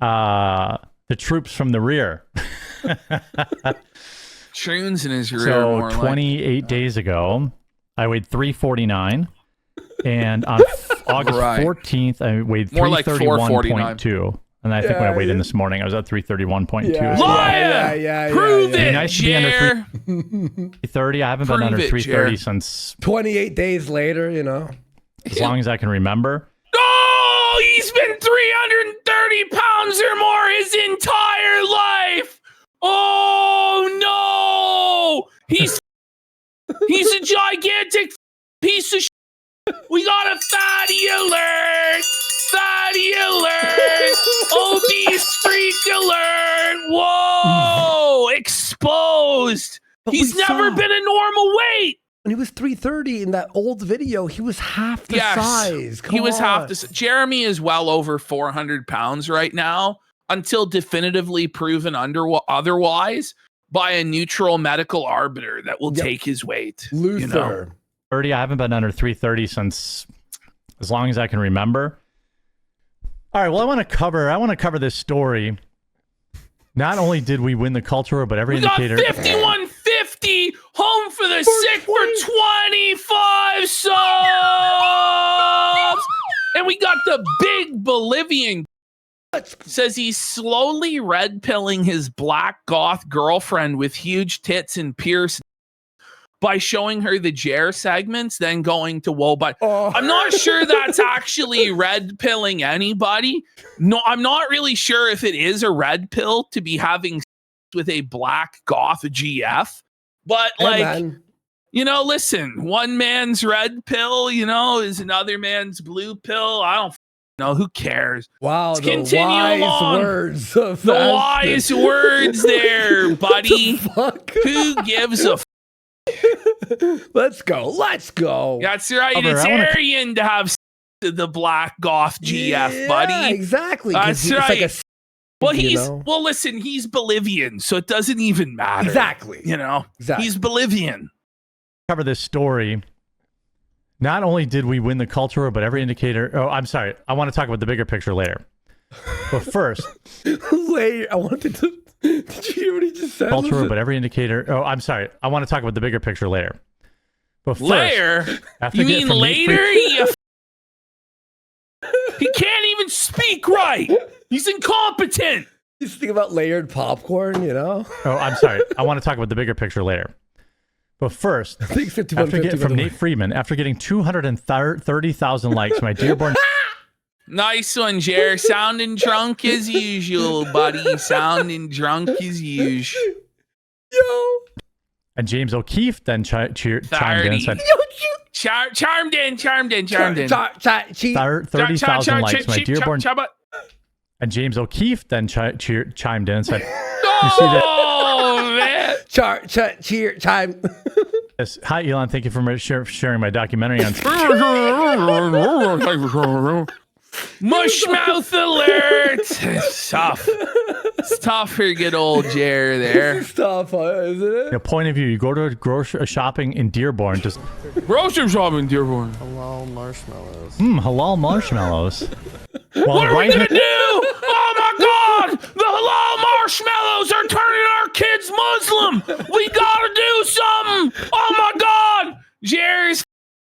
the troops from the rear. Troons in his rear. So more 28 days ago, I weighed 349. And on August Right. 14th, I weighed More like 331.2. And I think when I weighed in Yeah. this morning, I was at 331.2. Yeah. So Liar! Yeah. Prove yeah. it, Nice to be under Jer. 330. I haven't been Prove under it, 330 Jer. since 28 days later, you know. as long as I can remember. Oh, he's been 330 pounds or more his entire life. Oh no! He's a gigantic piece of shit. We got a fatty alert! Fatty alert! Obese freak alert! Whoa! Exposed! But He's we never saw- been a normal weight! When he was 330 in that old video, he was half the size. He was half on. the size. Jeremy is well over 400 pounds right now until definitively proven otherwise by a neutral medical arbiter that will Yep. take his weight. Luther. You know? 30. I haven't been under 330 since as long as I can remember. All right. Well, I want to cover this story. Not only did we win the culture war, but every We got indicator. 5150 home for the sick for 25 subs. And we got the big Bolivian says he's slowly red pilling his black goth girlfriend with huge tits and pierced by showing her the Jer segments, then going to whoa. But Oh. I'm not sure that's actually red pilling anybody. No, I'm not really sure if it is a red pill to be having sex with a black goth GF. But Hey, like, man. you know, listen, one man's red pill, you know, is another man's blue pill. I don't know. Who cares? Wow, Let's the continue wise along. words of The Ashton. wise words there, buddy. Fuck. Who gives a f? Let's go. Let's go. That's right. Albert, It's I wanna- Aryan to have sex with the black goth GF, Yeah, buddy. Exactly. 'cause That's it's like right. a Well, you he's know? well. Listen, he's Bolivian, so it doesn't even matter. Exactly. You know, Exactly. he's Bolivian. Cover this story. Not only did we win the culture war, but every indicator. Oh, I'm sorry. I want to talk about the bigger picture later. But first, Wait, I wanted to. Did you hear what he just said? culture war, Listen. but every indicator. Oh, I'm sorry. I want to talk about the bigger picture later. But first, Later? after You getting mean from Nate later? Fried- You he can't even speak right. He's incompetent. You just think about layered popcorn, you know? Oh, I'm sorry. I want to talk about the bigger picture later. But first, I think 51 after getting from Nate Friedman, after getting 230,000 likes, my dearborn Nice one, Jer. Sounding drunk as usual, buddy. Sounding drunk as usual. Yo. and James O'Keefe then chimed in and said, Charmed in. 30,000 likes, my dearborn. And James O'Keefe then chimed in and said, Oh, man. Cheer, time. yes, hi, Elon. Thank you for sharing my documentary on. Mushmouth alert. It's tough. It's tough for good old Jer there. Stuff, isn't it? A point of view, you go to grocery shopping in Dearborn, just Grocery shopping, Dearborn. Halal marshmallows. halal marshmallows. What are we gonna do? Oh my God! The halal marshmallows are turning our kids Muslim. We gotta do something. Oh my God! Jer's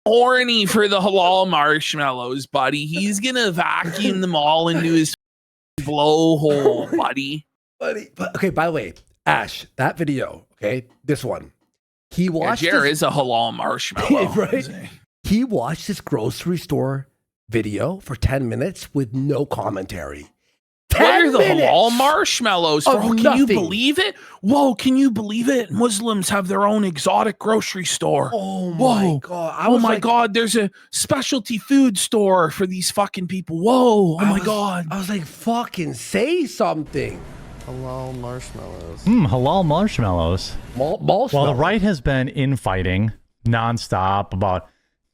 horny for the halal marshmallows, buddy. He's gonna vacuum them all into his blowhole, buddy. Buddy. But, okay, by the way, Ash, that video, okay, this one. He Yeah, watched Jer this, is a halal marshmallow. Right? He watched this grocery store video for 10 minutes with no commentary. What are 10 the minutes halal marshmallows for? of Oh, can you nothing. believe it? Whoa, can you believe it? Muslims have their own exotic grocery store. Oh my Whoa. God. I Oh was my like, God, there's a specialty food store for these fucking people. Whoa, oh my God. I was like, fucking say something. Halal marshmallows. halal marshmallows. While the right has been infighting nonstop about,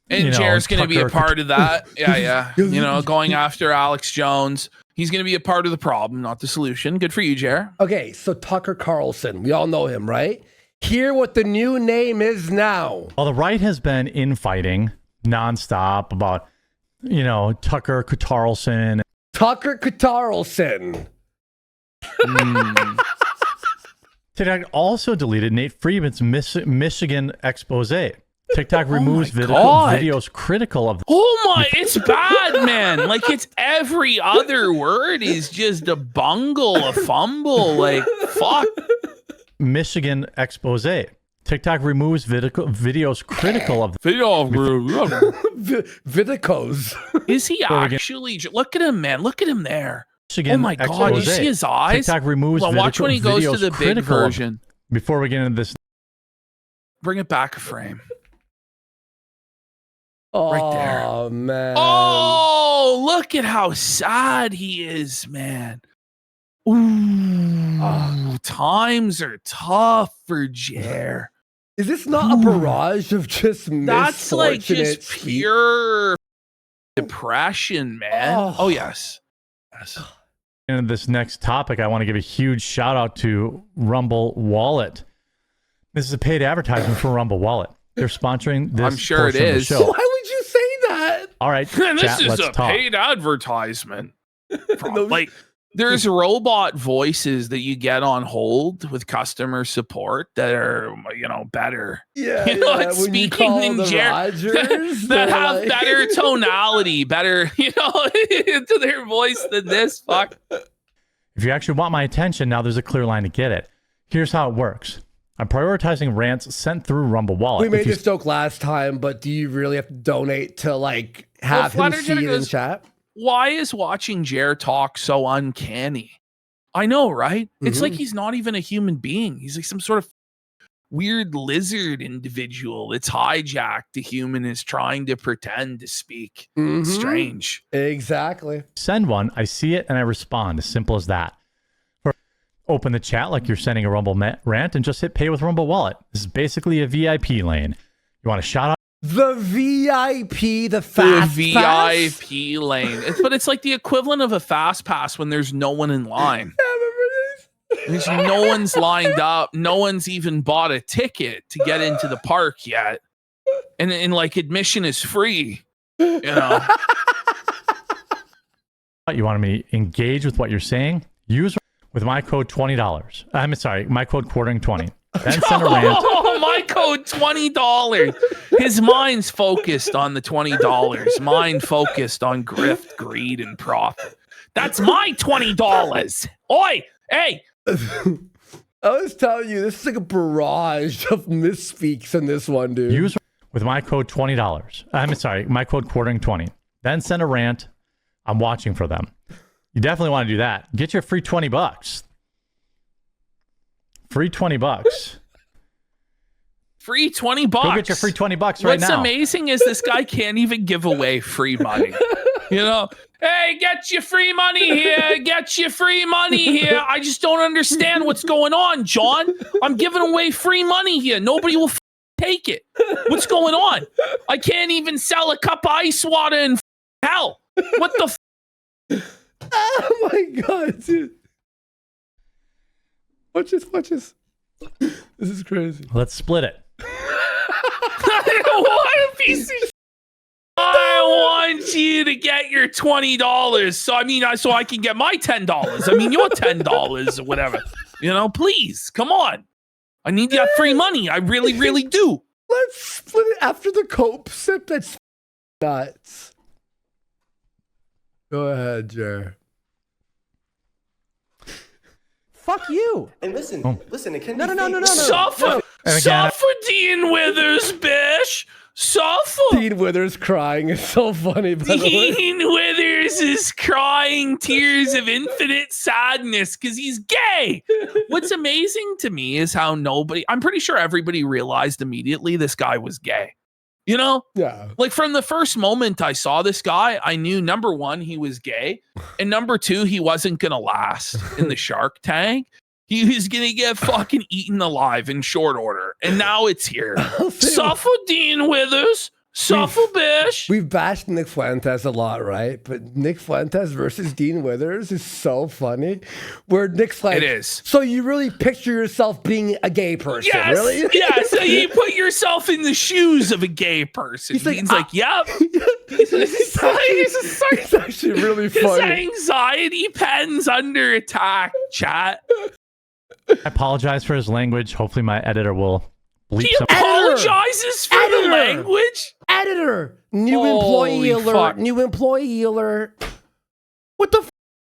And you know, Jer's going to be a Tucker- part of that. Yeah. You know, going after Alex Jones. He's going to be a part of the problem, not the solution. Good for you, Jer. Okay, so Tucker Carlson, we all know him, right? Hear what the new name is now. while the right has been infighting nonstop about, you know, Tucker Carlson. Tucker Carlson. TikTok also deleted Nate Friedman's Michigan expose. TikTok removes God. videos critical of Oh my, it's bad, man. Like, it's every other word is just a bungle, a fumble. Like, fuck. Michigan expose. TikTok removes videos critical of Video group. Vidicos. Is he actually? Look at him, man. Look at him there. Michigan Oh my God! You expose. see his eyes? TikTok removes Well, watch when he goes to videos the big critical of- version. Before we get into this, Bring it back a frame. Oh, Right there. man. Oh, look at how sad he is, man. Ooh, times are tough for Jer. Is this not a barrage of just That's like misfortunate just speech? pure depression, man. Oh. Oh, yes. Yes. into this next topic, I want to give a huge shout out to Rumble Wallet. This is a paid advertisement for Rumble Wallet. They're sponsoring this. I'm sure it portion of the is. show. Why would you say that? All right, And this chat, is let's a talk. paid advertisement. No. Like, there's robot voices that you get on hold with customer support that are, better. Yeah, You know, yeah. it's When you speaking call in the Rogers, Rogers, that they're have like- better tonality, better, to their voice than this. Fuck. If you actually want my attention, now there's a clear line to get it. Here's how it works. I'm prioritizing rants sent through Rumble Wallet. We made If you this joke last time, but do you really have to donate to have him Flutter see it in goes- chat? Why is watching Jer talk so uncanny? I know, right? It's Mhm. like he's not even a human being. He's like some sort of weird lizard individual that's hijacked a human is trying to pretend to speak. Mhm. Strange. Exactly. send one, I see it and I respond. As simple as that. Open the chat like you're sending a Rumble rant and just hit pay with Rumble Wallet. This is basically a VIP lane. You want to shout out? The VIP, the The fast VIP lane. But it's like the equivalent of a fast pass when there's no one in line. There's no one's lined up. No one's even bought a ticket to get into the park yet. And like admission is free. You know. You want me to engage with what you're saying? Use with my code $20. I'm sorry, my code quartering20. Then send a rant. Oh, my code $20. His mind's focused on the $20. Mine focused on grift, greed, and profit. That's my $20. Oi, hey. I was telling you, this is like a barrage of misspeaks in this one, dude. Use with my code $20. I'm sorry, my code quartering20. Then send a rant. I'm watching for them. You definitely want to do that. Get your free $20. Free $20. Free $20. Go get your free $20 right What's now. amazing is this guy can't even give away free money. You know, hey, get your free money here. Get your free money here. I just don't understand what's going on, John. I'm giving away free money here. Nobody will take it. What's going on? I can't even sell a cup of ice water in hell. What the Oh my god, dude. Watch this, watch this. This is crazy. Let's split it. What a piece of I want you to get your $20. So I can get my $10. I mean, your $10 or whatever. You know, please, come on. I need that free money. I really, really do. Let's split it after the cope sip. That's nuts. Go ahead, Jer. Fuck you. And listen, Oh. listen, it can No, be no, no, no, fake. no, no. Suffer. And again, Suffer, Dean Withers, bish. Suffer. Dean Withers crying is so funny, by the way. Dean Withers is crying tears of infinite sadness because he's gay. What's amazing to me is how I'm pretty sure everybody realized immediately this guy was gay. You know, Yeah. like from the first moment I saw this guy, I knew number one, he was gay. And number two, he wasn't going to last in the Shark Tank. He was going to get fucking eaten alive in short order. And now it's here. Suffer, Dean Withers. Suffer, bish. We've bashed Nick Fuentes a lot, right? But Nick Fuentes versus Dean Withers is so funny. Where Nick's like, It is. So you really picture yourself being a gay person, Yes, really? yes. So you put yourself in the shoes of a gay person. He's like, Dean's like, yep. It's actually really His funny. anxiety pen's under attack, chat. I apologize for his language. Hopefully my editor will bleep He some. apologizes for the Editor. language. Editor, new Holy employee alert, fuck. new employee alert. What the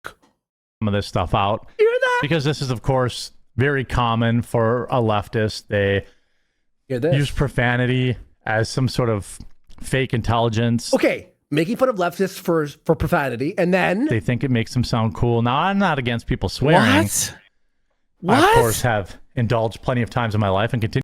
Some of this stuff out hear that? because this is, of course, very common for a leftist. They Hear this. use profanity as some sort of fake intelligence. Okay, making fun of leftists for profanity, and then They think it makes them sound cool. Now, I'm not against people swearing. What? I, of course, have indulged plenty of times in my life and continue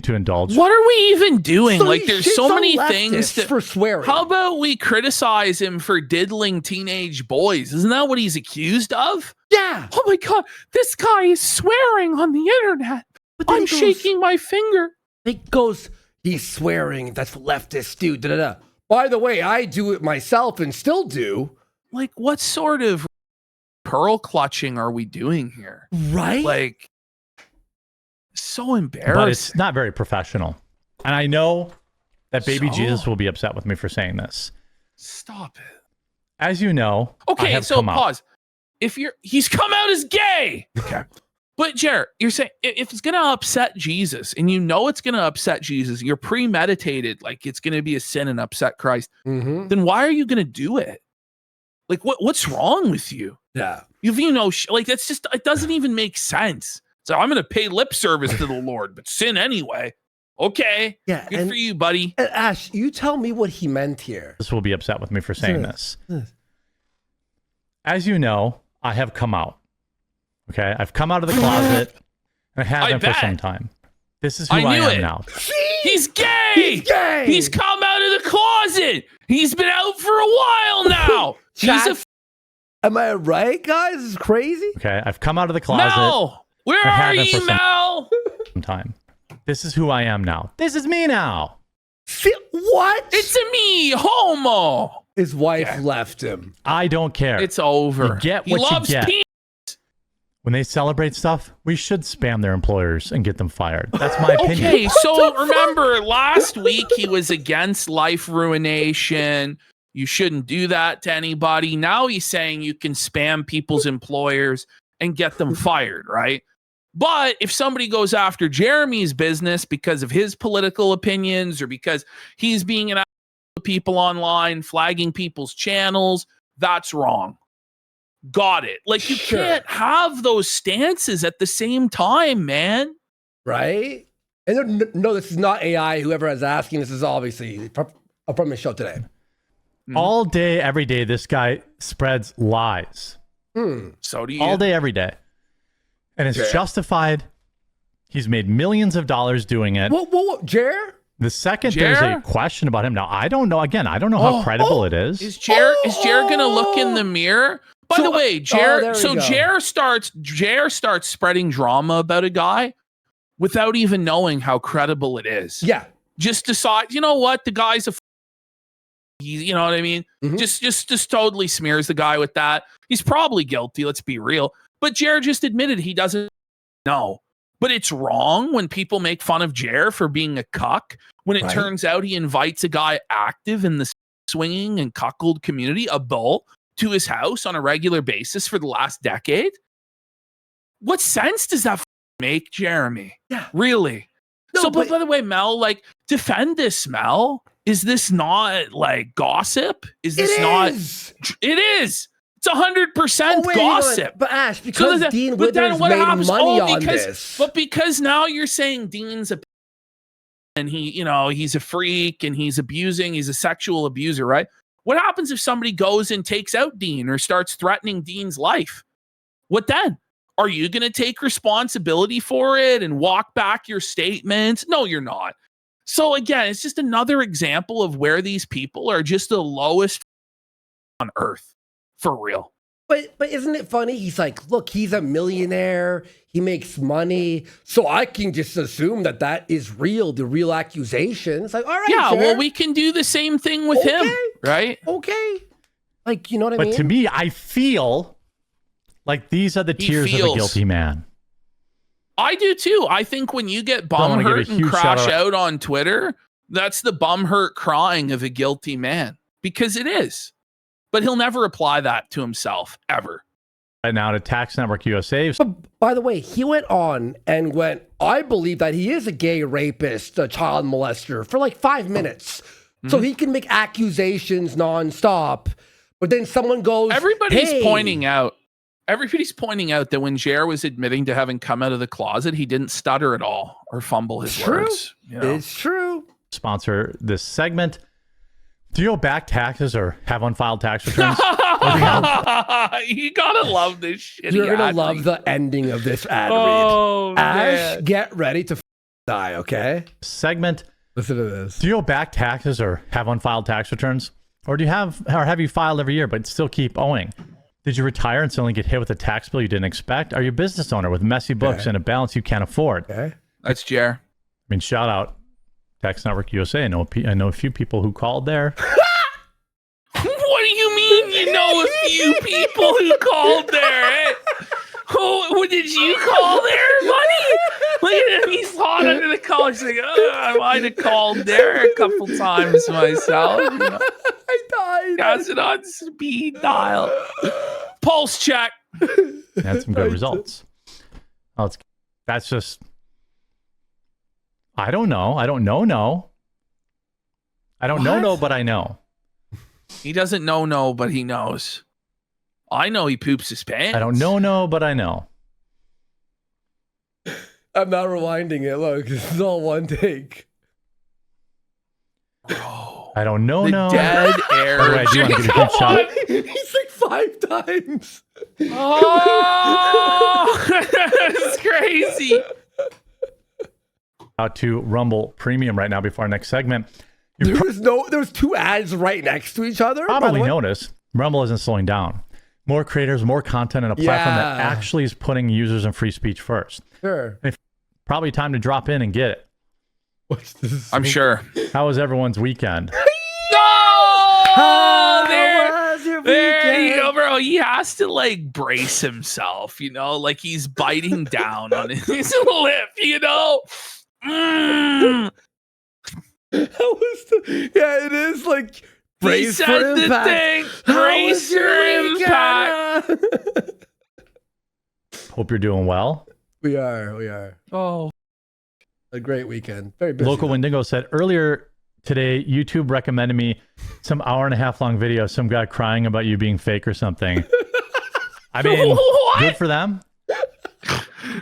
to indulge. What are we even doing? So like, he there's shits so on many leftists things that. for swearing. How about we criticize him for diddling teenage boys? Isn't that what he's accused of? Yeah, Oh my God, this guy is swearing on the internet. but then I'm he goes- shaking my finger. It goes, he's swearing. That's what leftists do. Da, da, da. By the way, I do it myself and still do. Like, what sort of pearl clutching are we doing here? Right? Like, so But embarrassing. it's not very professional. And I know that baby So? Jesus will be upset with me for saying this. Stop it. As you know, I Okay, have so come out. pause. He's come out as gay. Okay. But Jared, you're saying if it's gonna upset Jesus, and you know it's gonna upset Jesus, you're premeditated, like it's gonna be a sin and upset Christ, Mm-hmm. then why are you gonna do it? Like what's wrong with you? Yeah. Like that's just, it doesn't even make sense. So I'm gonna pay lip service to the Lord, but sin anyway. Okay. Yeah. Good And, for you, buddy. and Ash, you tell me what he meant here. This will be upset with me for saying Yes. this. Yes. As you know, I have come out. Okay, I've come out of the closet, and I have I been for bet. some time. This is who I I knew am it. now. He's gay. He's gay. He's come out of the closet. He's been out for a while now. He's a Chat, Am I right, guys? This is crazy. Okay, I've come out of the closet Mel. Where I are haven't for you, some- Mel? for some time. This is who I am now. This is me now. What? It's a me, homo. His wife Yeah. left him. I don't care. It's over. You get he what you loves get. penis. When they celebrate stuff, we should spam their employers and get them fired. That's my opinion. Okay, so remember last week he was against life ruination. You shouldn't do that to anybody. Now he's saying you can spam people's employers and get them fired, right? But if somebody goes after Jeremy's business because of his political opinions or because he's being an asshole to people online, flagging people's channels, that's wrong. Got it. Like you Sure. can't have those stances at the same time, man. Right? And no, this is not AI. Whoever is asking, this is obviously from his show today. All day, every day, this guy spreads lies. So do you. All day, every day. And it's Yeah. justified. He's made millions of dollars doing it. Whoa, Jer? The second there's a Jer? question about him. Now, I don't know. Again, I don't know how credible it is. Is Jared gonna look in the mirror? By the way, there we go. Jared starts spreading drama about a guy without even knowing how credible it is. Yeah. Just decide, you know what, the guy's he's, you know what I mean? Mhm. Just totally smears the guy with that. He's probably guilty, let's be real. But Jared just admitted he doesn't know. But it's wrong when people make fun of Jared for being a cuck when it Right. turns out he invites a guy active in the swinging and cuckold community, a bull, to his house on a regular basis for the last decade. What sense does that make, Jeremy? Yeah. Really? No, So, but but- by the way, Mel, like, defend this, Mel. Is this not like gossip? Is this not? is. It is. It's 100% wait, you know what? gossip. But Ash, So because then- Dean but then Withers what made happens? money on because, this. But because now you're saying Dean's a and he, you know, he's a freak and he's abusing, he's a sexual abuser, right? What happens if somebody goes and takes out Dean or starts threatening Dean's life? What then? Are you going to take responsibility for it and walk back your statements? No, you're not. So again, it's just another example of where these people are just the lowest on earth, for real. But isn't it funny? He's like, look, he's a millionaire. He makes money. So I can just assume that is real, the real accusation. It's like, all right, Yeah, Jer, well, we can do the same thing with him, Okay. right? okay. Like, you know what I But mean? to me, I feel like these are the He tears of feels. a guilty man. I do too. I think when you get I bum wanna give a hurt and huge crash shout out on Twitter, that's the bum hurt crying of a guilty man because it is. But he'll never apply that to himself ever. Right now to Tax Network USA. But by the way, he went on and went, I believe that he is a gay rapist, a child molester for like 5 minutes. So he can make accusations nonstop. But then someone goes, Everybody's hey, pointing out that when Jer was admitting to having come out of the closet, he didn't stutter at all or fumble his True. words. You know? It's true. Sponsor this segment. Do you owe back taxes or have unfiled tax returns? You gotta love this shit. You're gonna love the ending of this ad read. Oh, Ash, man. get ready to die, okay? Segment. Listen to this. Do you owe back taxes or have unfiled tax returns? Or have you filed every year but still keep owing? Did you retire and suddenly get hit with a tax bill you didn't expect? Are you a business owner with messy books and a balance you can't afford? Okay. That's Jer. I mean, shout out Tax Network USA. I know a few people who called there. What do you mean you know a few people who called there? Eh? Who did you call there, buddy? Look at him. He's hot under the collar. He's like, I might have called there a couple times myself. You know? I died. Has it on speed dial. Pulse check. Had some good results. Oh, that's just... I don't know. I don't know. No. I don't know. No, but I know. He doesn't know no, but he knows. I know he poops his pants. I don't know. No, but I know. I'm not rewinding it. Look, this is all one take. Bro. I don't know. The No. dead air. By the way, I do want to give you a good shout. He's like 5 times. Oh, that's crazy. Out to Rumble Premium right now before our next segment. You There was 2 ads right next to each other. by the probably way. notice Rumble isn't slowing down. More creators, more content, and a platform that Yeah. actually is putting users and free speech first. Sure. Probably time to drop in and get it. What's this? I'm sure. How was everyone's weekend? Oh, there weekend? you go, bro. He has to like brace himself, you know, like he's biting down on his lip, you know. Mm. Yeah, it is like He brace said for the impact. thing. How Brace was your your impact. weekend? Hope you're doing well. We are. Oh, A great weekend. Very busy. Local Wendigo said earlier today, YouTube recommended me some 1.5 long video, some guy crying about you being fake or something. I mean, What? good for them.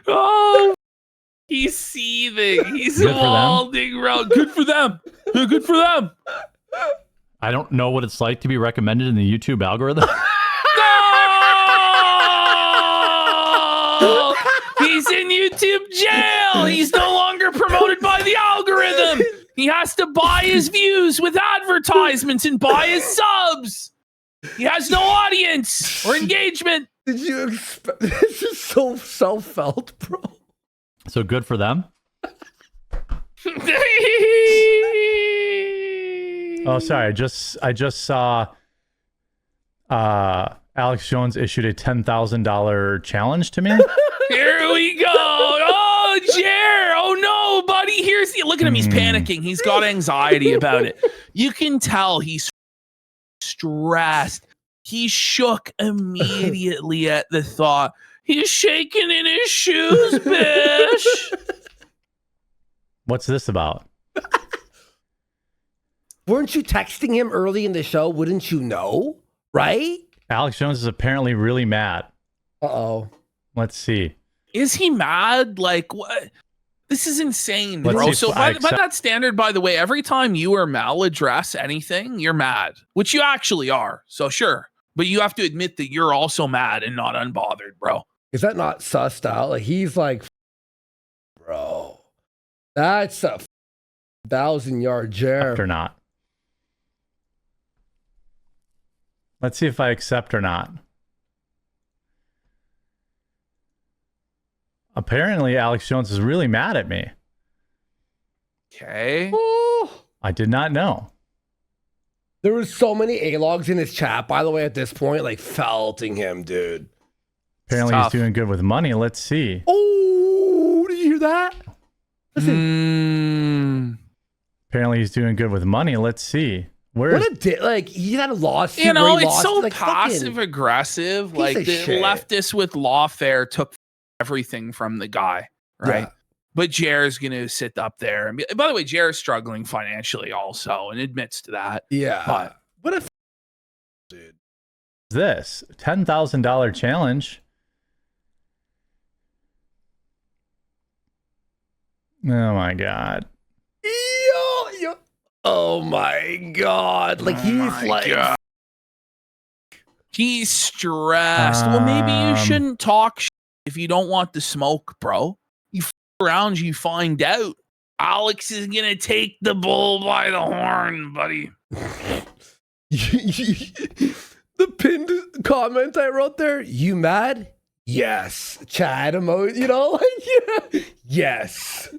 oh, he's seething. He's Good for them. walding around. Good for them. Good for them. I don't know what it's like to be recommended in the YouTube algorithm. No! He's in YouTube jail. He's no longer promoted by the algorithm. He has to buy his views with advertisements and buy his subs. He has no audience or engagement. Did you expect this is so self-felt, bro? So good for them. Oh, sorry. I just saw Alex Jones issued a $10,000 challenge to me. Here we go. Oh, Jer. Oh, no, buddy. Look at him. He's panicking. He's got anxiety about it. You can tell he's stressed. He shook immediately at the thought. He's shaking in his shoes, bish. What's this about? Weren't you texting him early in the show? Wouldn't you know? Right? Alex Jones is apparently really mad. Uh-oh. Let's see. Is he mad? Like, what? This is insane, Let's bro. see if So I by accept- that standard, by the way, every time you or Mel address anything, you're mad, which you actually are. So sure. But you have to admit that you're also mad and not unbothered, bro. Is that not sussed out? Like, he's like, bro, that's a 1,000-yard jam. Or not. Let's see if I accept or not. Apparently, Alex Jones is really mad at me. Okay. Oh, I did not know. there was so many A-logs in his chat, by the way, at this point, like, felting him, dude. Apparently, he's tough. doing good with money. Let's see. Oh, did you hear that? Listen, Apparently, he's doing good with money. Let's see. Where's what a like, he had a lawsuit. You know, where he it's lost, so like, passive fucking- aggressive. piece Like of the shit. leftists with lawfare took everything from the guy, right? Yeah. But Jer's going to sit up there. And by the way, Jer's struggling financially also and admits to that. Yeah. But What a dude. this? $10,000 challenge. Oh my God. Yo, Oh my god! Like Oh he's my like, God. He's stressed. Well, maybe you shouldn't talk if you don't want the smoke, bro. You around, you find out. Alex is gonna take the bull by the horn, buddy. the pinned comment I wrote there. You mad? Yes. Chad emoji. You know, like yeah. Yes.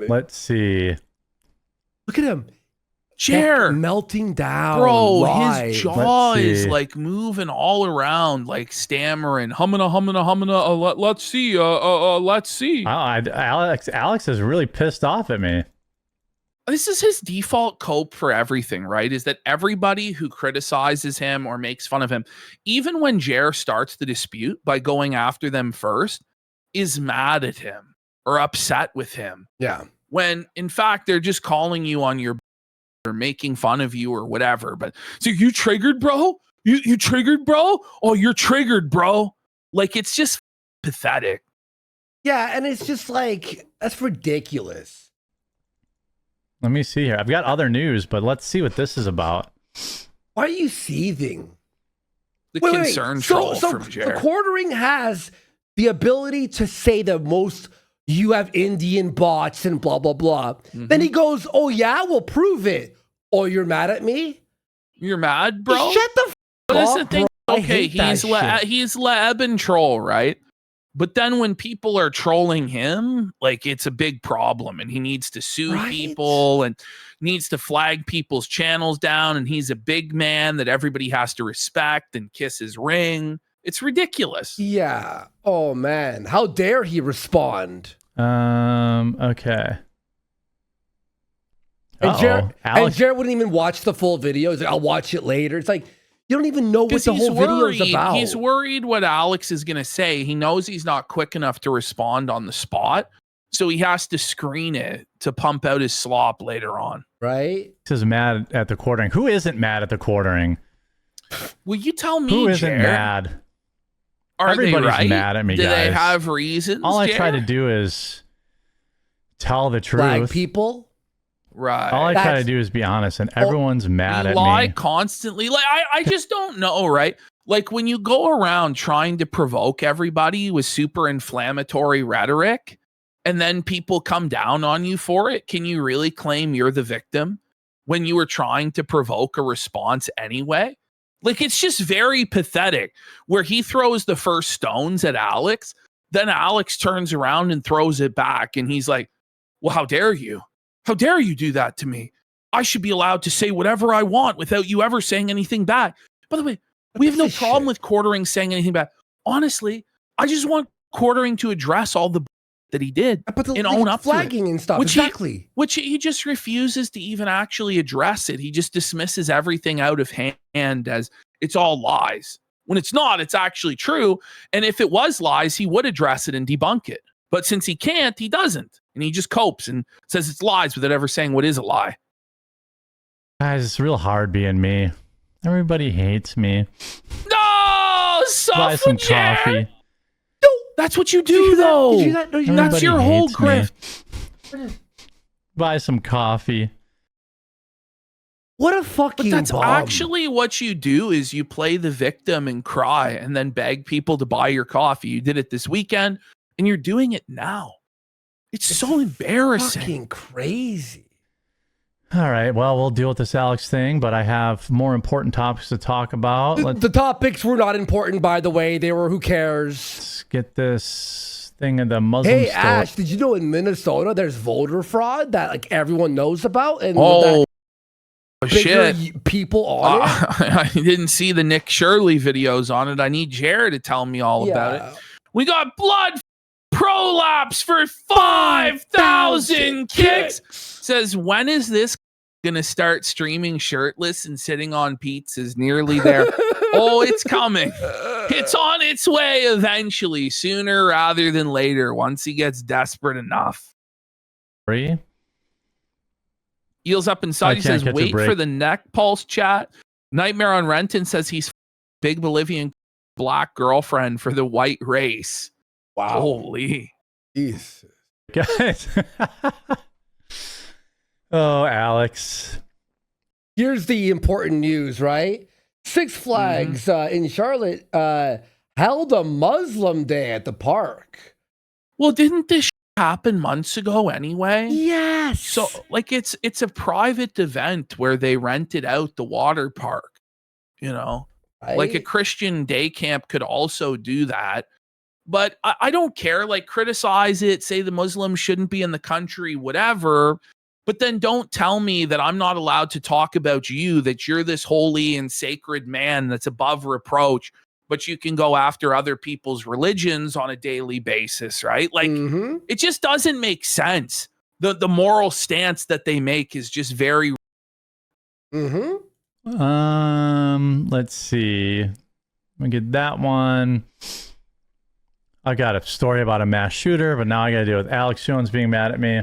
Let's see. Look at him. Chair. Melting down. Bro, live. his jaw Let's is see. like moving all around, like stammering, humming. Let's see. Let's see. Alex is really pissed off at me. This is his default cope for everything, right? Is that everybody who criticizes him or makes fun of him, even when Jer starts the dispute by going after them first, is mad at him or upset with him. Yeah. When in fact they're just calling you on your or making fun of you or whatever. But so you triggered, bro? You triggered, bro? Oh, you're triggered, bro. Like it's just pathetic. Yeah, and it's just like that's ridiculous. Let me see here. I've got other news, but let's see what this is about. Why are you seething? The Wait. concern troll So from the Jer. quartering has the ability to say the most. You have Indian bots and blah blah blah. Then he goes, "Oh yeah, we'll prove it." Oh, you're mad at me? You're mad, bro? Shut the But f- that's up, the thing. bro. I Okay, hate that shit. he's Leb and troll, right? But then when people are trolling him, like it's a big problem, and he needs to sue Right. people and needs to flag people's channels down. And he's a big man that everybody has to respect and kiss his ring. It's ridiculous. Yeah. Oh man, how dare he respond? Okay. And Alex, Jared wouldn't even watch the full video. He's like, I'll watch it later. It's like you don't even know what Because the whole video is about. He's worried what Alex is going to say. He knows he's not quick enough to respond on the spot. So he has to screen it to pump out his slop later on. Right? is mad at the quartering. Who isn't mad at the quartering? Will you tell me, Who isn't Jer? mad? Are Everybody's they right? mad at me, Do they guys. have reasons? All I try Jer? to do is tell the truth. Flag people. Right. All I try to That's- do is be honest, and everyone's mad You at lie me. constantly. Like I just don't know, right? Like when you go around trying to provoke everybody with super inflammatory rhetoric, and then people come down on you for it, can you really claim you're the victim when you were trying to provoke a response anyway? Like it's just very pathetic where he throws the first stones at Alex, then Alex turns around and throws it back, and he's like, well, how dare you? How dare you do that to me? I should be allowed to say whatever I want without you ever saying anything back. By the way, we have no Piece of problem shit. with Quartering saying anything back. Honestly, I just want Quartering to address all the that he did But the and own up to it. flagging and stuff. Which he- Exactly. which he just refuses to even actually address it. He just dismisses everything out of hand as it's all lies. When it's not, it's actually true. And if it was lies, he would address it and debunk it. But since he can't, he doesn't. And he just copes and says it's lies without ever saying what is a lie. Guys, it's real hard being me. Everybody hates me. No! Buy some Suffer, Jer! coffee. That's what you Did you do, hear that? though. Did you hear that? No, you That's Everybody your whole hates me. grift. Buy some coffee. What a But fucking that's bum. actually what you do is you play the victim and cry and then beg people to buy your coffee. You did it this weekend and you're doing it now. It's so embarrassing. fucking crazy. All right, well, we'll deal with this Alex thing, but I have more important topics to talk about. The topics were not important, by the way. They were who cares. Let's get this thing in the Muslim Hey, store. Ash, did you know in Minnesota there's voter fraud that like everyone knows about? And Oh, that shit. bigger people on it? I didn't see the Nick Shirley videos on it. I need Jared to tell me all about it. We got blood prolapse for 5,000 kicks. Says, when is this going to start streaming shirtless and sitting on pizzas? Nearly there. Oh, it's coming. It's on its way eventually, sooner rather than later, once he gets desperate enough. Free? Eels up inside. He can't says, catch a wait break. for the neck pulse chat. Nightmare on Renton says he's big Bolivian black girlfriend for the white race. Wow. Holy. Jeez. guys. Oh, Alex. Here's the important news, right? Six Flags in Charlotte held a Muslim day at the park. Well, didn't this happen months ago anyway? Yes. So like it's a private event where they rented out the water park, you know. Like a Right? Christian day camp could also do that. But I don't care, like criticize it, say the Muslims shouldn't be in the country, whatever. But then don't tell me that I'm not allowed to talk about you, that you're this holy and sacred man that's above reproach, but you can go after other people's religions on a daily basis, right? Like Mhm. it just doesn't make sense. The moral stance that they make is just very Mhm. Let's see. Let me get that one. I got a story about a mass shooter, but now I got to deal with Alex Jones being mad at me.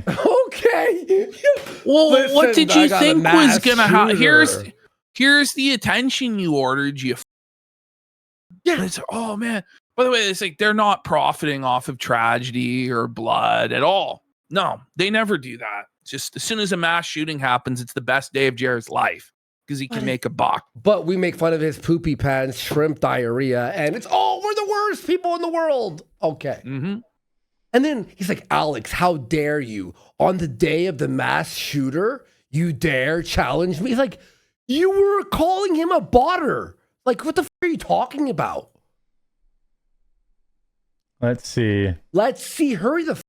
Okay. Well, what Listen, did I you got a think was mass gonna happen? shooter. Here's the attention you ordered. Yeah. Oh man. By the way, it's like they're not profiting off of tragedy or blood at all. No, they never do that. Just as soon as a mass shooting happens, it's the best day of Jared's life because he can make a buck. But we make fun of his poopy pants, shrimp diarrhea, and it's, oh, we're the worst people in the world. Okay. Mm-hmm. And then he's like, Alex, how dare you? On the day of the mass shooter, you dare challenge me? He's like, you were calling him a botter. Like, what the f are you talking about? Let's see. Let's see. Hurry the f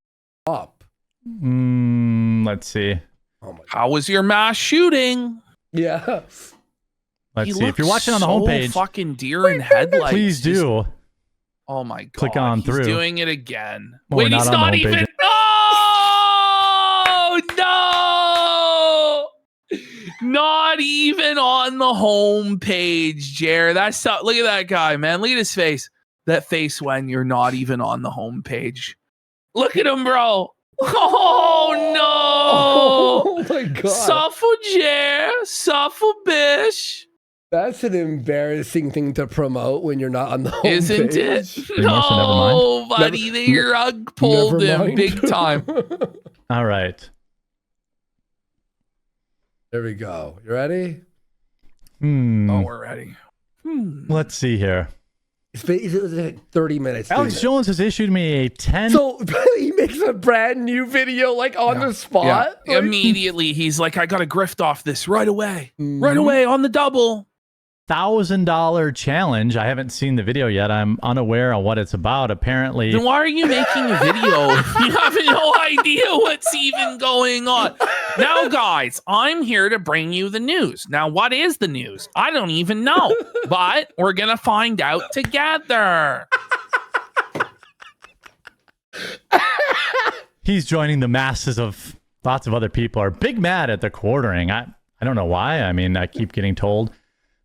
up. Let's see. Oh my God. How was your mass shooting? Yeah. Let's He see. If you're looks watching on the so homepage, fucking deer in headlights. please Just- do. Oh my god! Click on he's through. doing it again. Well, Wait, we're he's not on not the even. homepage. No, not even on the home page, Jared. That's so, look at that guy, man. Look at his face. That face when you're not even on the home page. Look at him, bro. Oh Oh my no! God. Suffer, Jared. Suffer, bish. That's an embarrassing thing to promote when you're not on the home Isn't page. it? Pretty much, so never mind. No, buddy, they rug pulled Never him mind. big time. All right. There we go. You ready? Oh, we're ready. Let's see here. It was like 30 minutes. Alex dude. Jones has issued me a 10. So he makes a brand new video like on the spot. Yeah. Like, Immediately, he's like, I got to grift off this right away. Right Mhm. away on the double. $1,000 challenge. I haven't seen the video yet. I'm unaware of what it's about. Apparently, Then why are you making a video if you have no idea what's even going on? Now, guys, I'm here to bring you the news. Now, what is the news? I don't even know, but we're going to find out together. he's joining the masses of lots of other people are big mad at the quartering. I don't know why. I mean, I keep getting told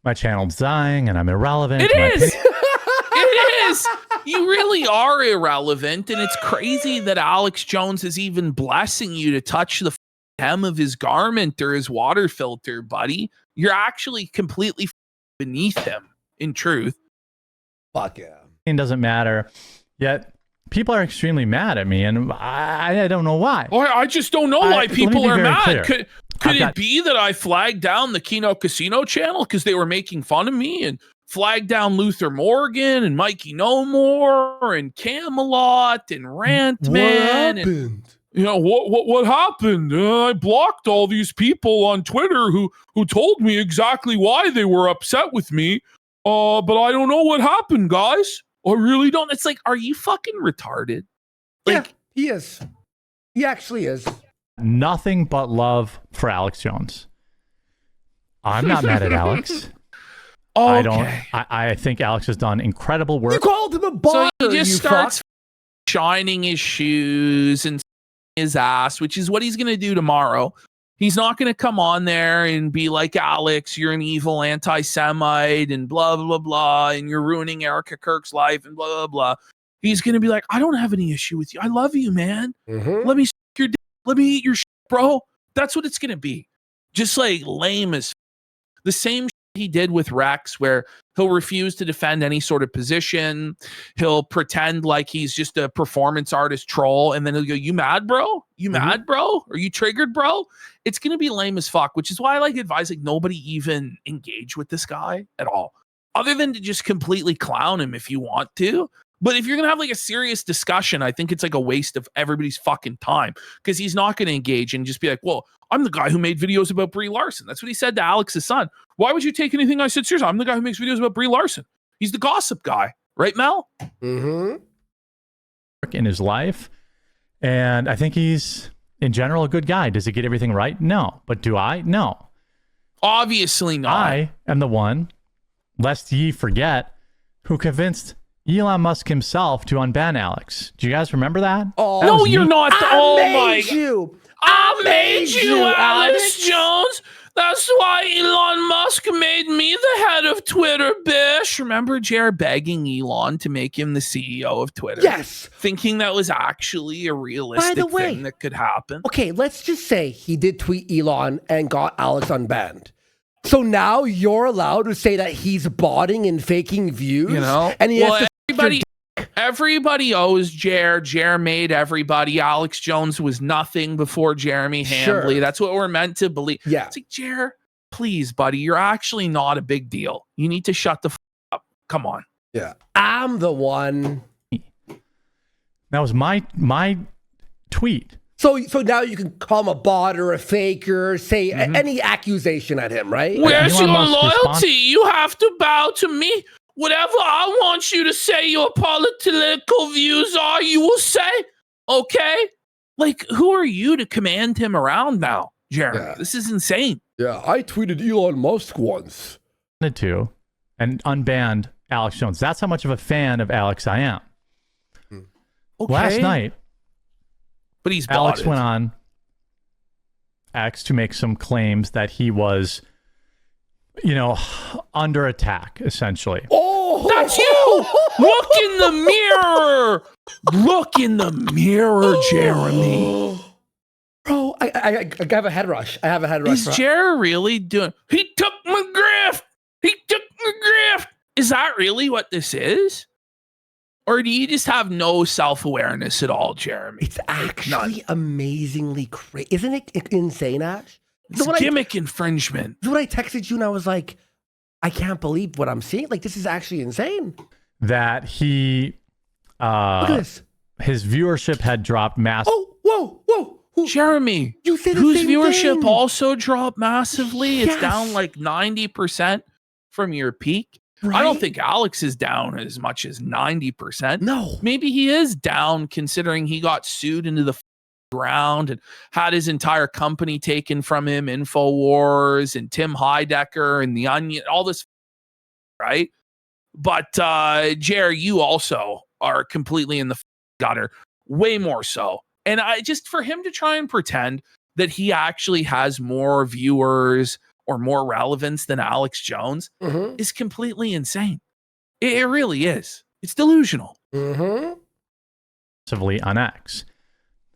my channel's dying and I'm irrelevant. It and my is. It is. You really are irrelevant, and it's crazy that Alex Jones is even blessing you to touch the hem of his garment or his water filter, buddy. You're actually completely beneath him, in truth. Fuck yeah. opinion doesn't matter. Yet people are extremely mad at me, and I don't know why. Well, I just don't know why let me people be are very mad. clear. Could I've it got- be that I flagged down the Keno Casino channel because they were making fun of me, and flagged down Luther Morgan and Mikey No More and Camelot and Rant Man? And, you know what happened? I blocked all these people on Twitter who told me exactly why they were upset with me. But I don't know what happened, guys. I really don't. It's like, are you fucking retarded? Yeah, he is. He actually is. Nothing but love for Alex Jones. I'm not mad at Alex. Okay. I think Alex has done incredible You work. called him a So botter, he just you starts fuck. shining his shoes and his ass, which is what he's going to do tomorrow. He's not going to come on there and be like, Alex, you're an evil anti-Semite and blah, blah, blah, and you're ruining Erica Kirk's life and blah, blah, blah. He's going to be like, I don't have any issue with you. I love you, man. Mhm. Let me suck your dick. Let me eat your shit, bro. That's what it's going to be. Just like lame as the same he did with Rex, where he'll refuse to defend any sort of position. He'll pretend like he's just a performance artist troll. And then he'll go, you mad, bro? You mad, bro? Are you triggered, bro? It's going to be lame as fuck, which is why I like advise like nobody even engage with this guy at all, other than to just completely clown him if you want to. But if you're going to have like a serious discussion, I think it's like a waste of everybody's fucking time, because he's not going to engage and just be like, well, I'm the guy who made videos about Brie Larson. That's what he said to Alex's son. Why would you take anything I said seriously? I'm the guy who makes videos about Brie Larson. He's the gossip guy. Right, Mel? Mm-hmm. In his life. And I think he's, in general, a good guy. Does he get everything right? No. But do I? No. Obviously not. I am the one, lest ye forget, who convinced Elon Musk himself to unban Alex. Do you guys remember that? Oh, That No, was you're me. not. I made my you. I made you, Alex Alex. Jones. That's why Elon Musk made me the head of Twitter, bish. Remember Jared begging Elon to make him the CEO of Twitter? Yes. Thinking that was actually a realistic way- thing that could happen. Okay, let's just say he did tweet Elon and got Alex unbanned. So now you're allowed to say that he's botting and faking views, You know? and he Well, has to. everybody owes Jer. Jer made everybody. Alex Jones was nothing before Jeremy Sure. Hambley. That's what we're meant to believe. Yeah. It's like, Jer, please, buddy, you're actually not a big deal. You need to shut the up. Come on. Yeah, I'm the one. That was my tweet. So now you can call him a bot or a faker, say any accusation at him, right? Where's Elon your Musk loyalty? respond- You have to bow to me. Whatever I want you to say your political views are, you will say. Okay? Like, who are you to command him around now, Jeremy? Yeah. This is insane. Yeah, I tweeted Elon Musk once. Wanted to and unbanned Alex Jones. That's how much of a fan of Alex I am. Okay. Last night, But he's Alex botted. went on X to make some claims that he was, under attack, essentially. Oh, That's you! Look in the mirror! Look in the mirror, Jeremy. Bro, I have a head rush. I have a head rush. Is Jer really doing? He took my grift. He took my grift. Is that really what this is? Or do you just have no self-awareness at all, Jeremy? It's actually amazingly crazy. Isn't it insane, Ash? It's gimmick infringement. When I texted you and I was like, I can't believe what I'm seeing. Like, this is actually insane. That he, Look at this. his viewership had dropped massively. Oh, whoa. Who, Jeremy, you said the whose same viewership thing. also dropped massively. It's Yes. down like 90% from your peak. Right? I don't think Alex is down as much as 90%. No. Maybe he is down considering he got sued into the ground and had his entire company taken from him, InfoWars and Tim Heidecker and The Onion, all this, right? But Jer, you also are completely in the gutter, way more so. And I just, for him to try and pretend that he actually has more viewers or more relevance than Alex Jones Mm-hmm. is completely insane. It really is. It's delusional. Mm-hmm. On X.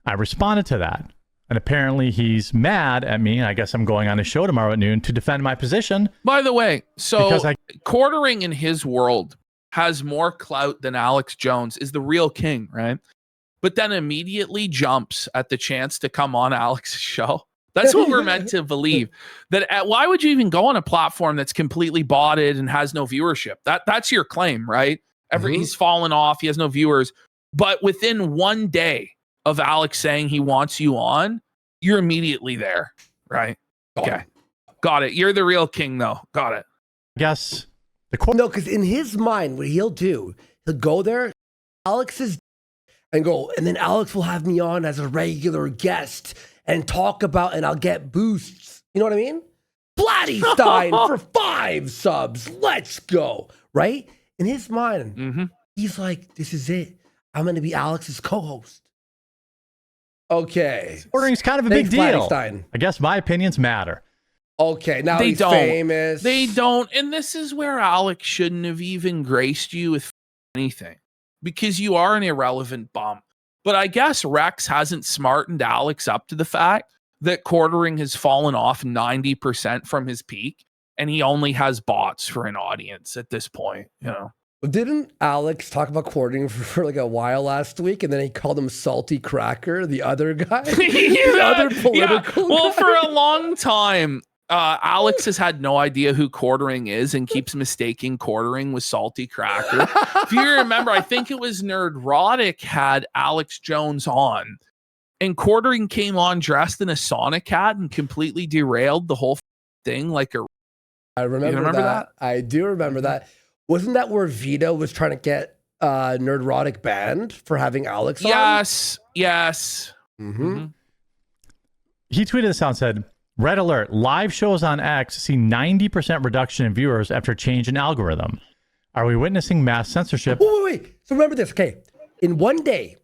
I responded to that. And apparently he's mad at me. I guess I'm going on a show tomorrow at noon to defend my position. By the way, so Because I- quartering in his world has more clout than Alex Jones, is the real king, right? But then immediately jumps at the chance to come on Alex's show. That's what we're meant to believe. Why would you even go on a platform that's completely botted and has no viewership? That's your claim, right? He's fallen off. He has no viewers. But within one day of Alex saying he wants you on, you're immediately there, right? Okay. Got it. You're the real king, though. Got it. I guess No, because in his mind, what he'll do, he'll go there, Alex is, and go, and then Alex will have me on as a regular guest and talk about, and I'll get boosts. You know what I mean? Blattystein for 5 subs. Let's go. Right? In his mind, Mm-hmm. he's like, this is it. I'm going to be Alex's co-host. Okay. quartering's kind of a big Thanks, deal. Blattystein. I guess my opinions matter. Okay, now They he's don't. famous. They don't. And this is where Alex shouldn't have even graced you with anything, because you are an irrelevant bum. But I guess Rex hasn't smartened Alex up to the fact that quartering has fallen off 90% from his peak. and he only has bots for an audience at this point, you know. Didn't Alex talk about quartering for like a while last week, and then he called him Salty Cracker, the other guy, the other political Well, guy? for a long time, Alex has had no idea who quartering is and keeps mistaking quartering with Salty Cracker. If you remember, I think it was Nerdrotic had Alex Jones on, and quartering came on dressed in a Sonic hat and completely derailed the whole thing like a. I remember that. I do remember that. Wasn't that where Vito was trying to get Nerdrotic banned for having Alex on? Yes. Mm-hmm. He tweeted this out and said, Red alert, live shows on X see 90% reduction in viewers after change in algorithm. Are we witnessing mass censorship? Wait. So remember this. Okay. In one day,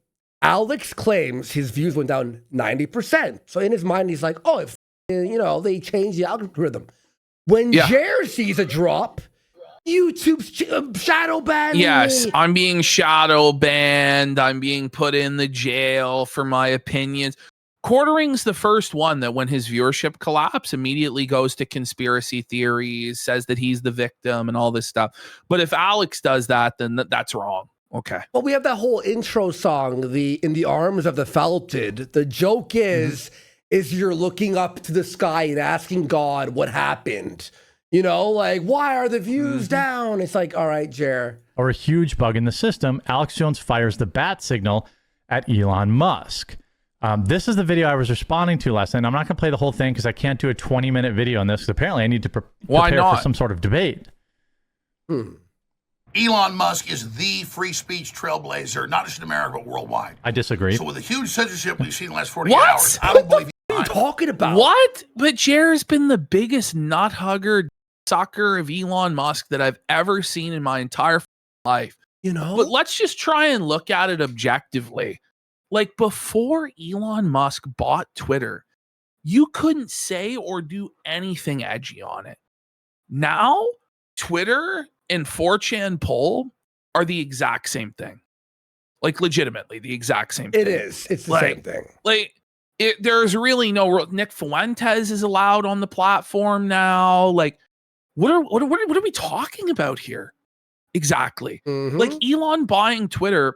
Alex claims his views went down 90%. So in his mind, he's like, oh, if, they changed the algorithm. When Jer sees a drop, YouTube's shadow banning Yes, me. I'm being shadow banned. I'm being put in the jail for my opinions. Quartering's the first one that when his viewership collapse immediately goes to conspiracy theories, says that he's the victim and all this stuff. But if Alex does that, then that's wrong. Okay. Well, we have that whole intro song, the In the Arms of the Felted. The joke is you're looking up to the sky and asking God what happened. Like, why are the views down? It's like, all right, Jer. Or a huge bug in the system, Alex Jones fires the bat signal at Elon Musk. This is the video I was responding to last night. I'm not going to play the whole thing because I can't do a 20-minute video on this because apparently I need to prepare for some sort of debate. Elon Musk is the free speech trailblazer, not just in America, but worldwide. I disagree. So with the huge censorship we've seen in the last 48 What? hours, I don't believe What are you talking about? What? But Jer's been the biggest nut hugger sucker of Elon Musk that I've ever seen in my entire life. But let's just try and look at it objectively. Like before Elon Musk bought Twitter, you couldn't say or do anything edgy on it. Now, Twitter and 4chan poll are the exact same thing. Like legitimately the exact same thing. It is. It's the same thing. There's really no Nick Fuentes is allowed on the platform now. Like what are we talking about here? Exactly. Like Elon buying Twitter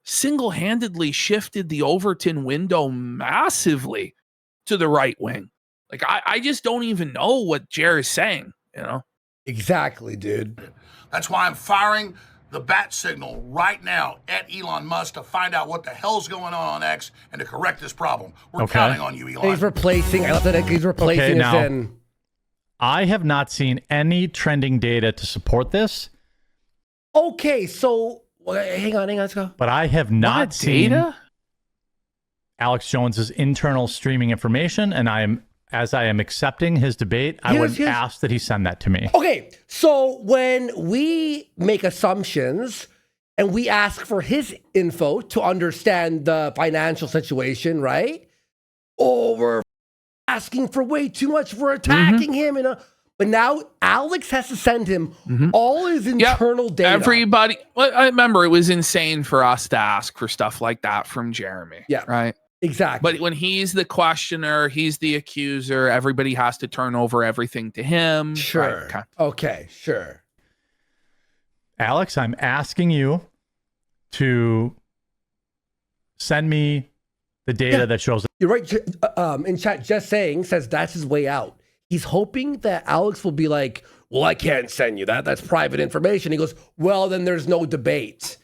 single-handedly shifted the Overton window massively to the right wing. Like I just don't even know what Jer is saying, Exactly, dude. That's why I'm firing the bat signal right now at Elon Musk to find out what the hell's going on X and to correct this problem. We're counting on you, Elon. He's replacing us in. I have not seen any trending data to support this. Okay, so hang on, let's go. But I have not seen data? Alex Jones's internal streaming information, and as I am accepting his debate, I would ask that he send that to me. Okay, so when we make assumptions and we ask for his info to understand the financial situation, right? Oh, we're asking for way too much. We're attacking him, but now Alex has to send him all his internal data. Everybody, I remember it was insane for us to ask for stuff like that from Jeremy. Yeah. Right. Exactly. But when he's the questioner, he's the accuser, everybody has to turn over everything to him. Sure. Right, okay, sure. Alex, I'm asking you to send me the data that shows. You're right. In chat, Just Saying says that's his way out. He's hoping that Alex will be like, well, I can't send you that. That's private information. He goes, well, then there's no debate.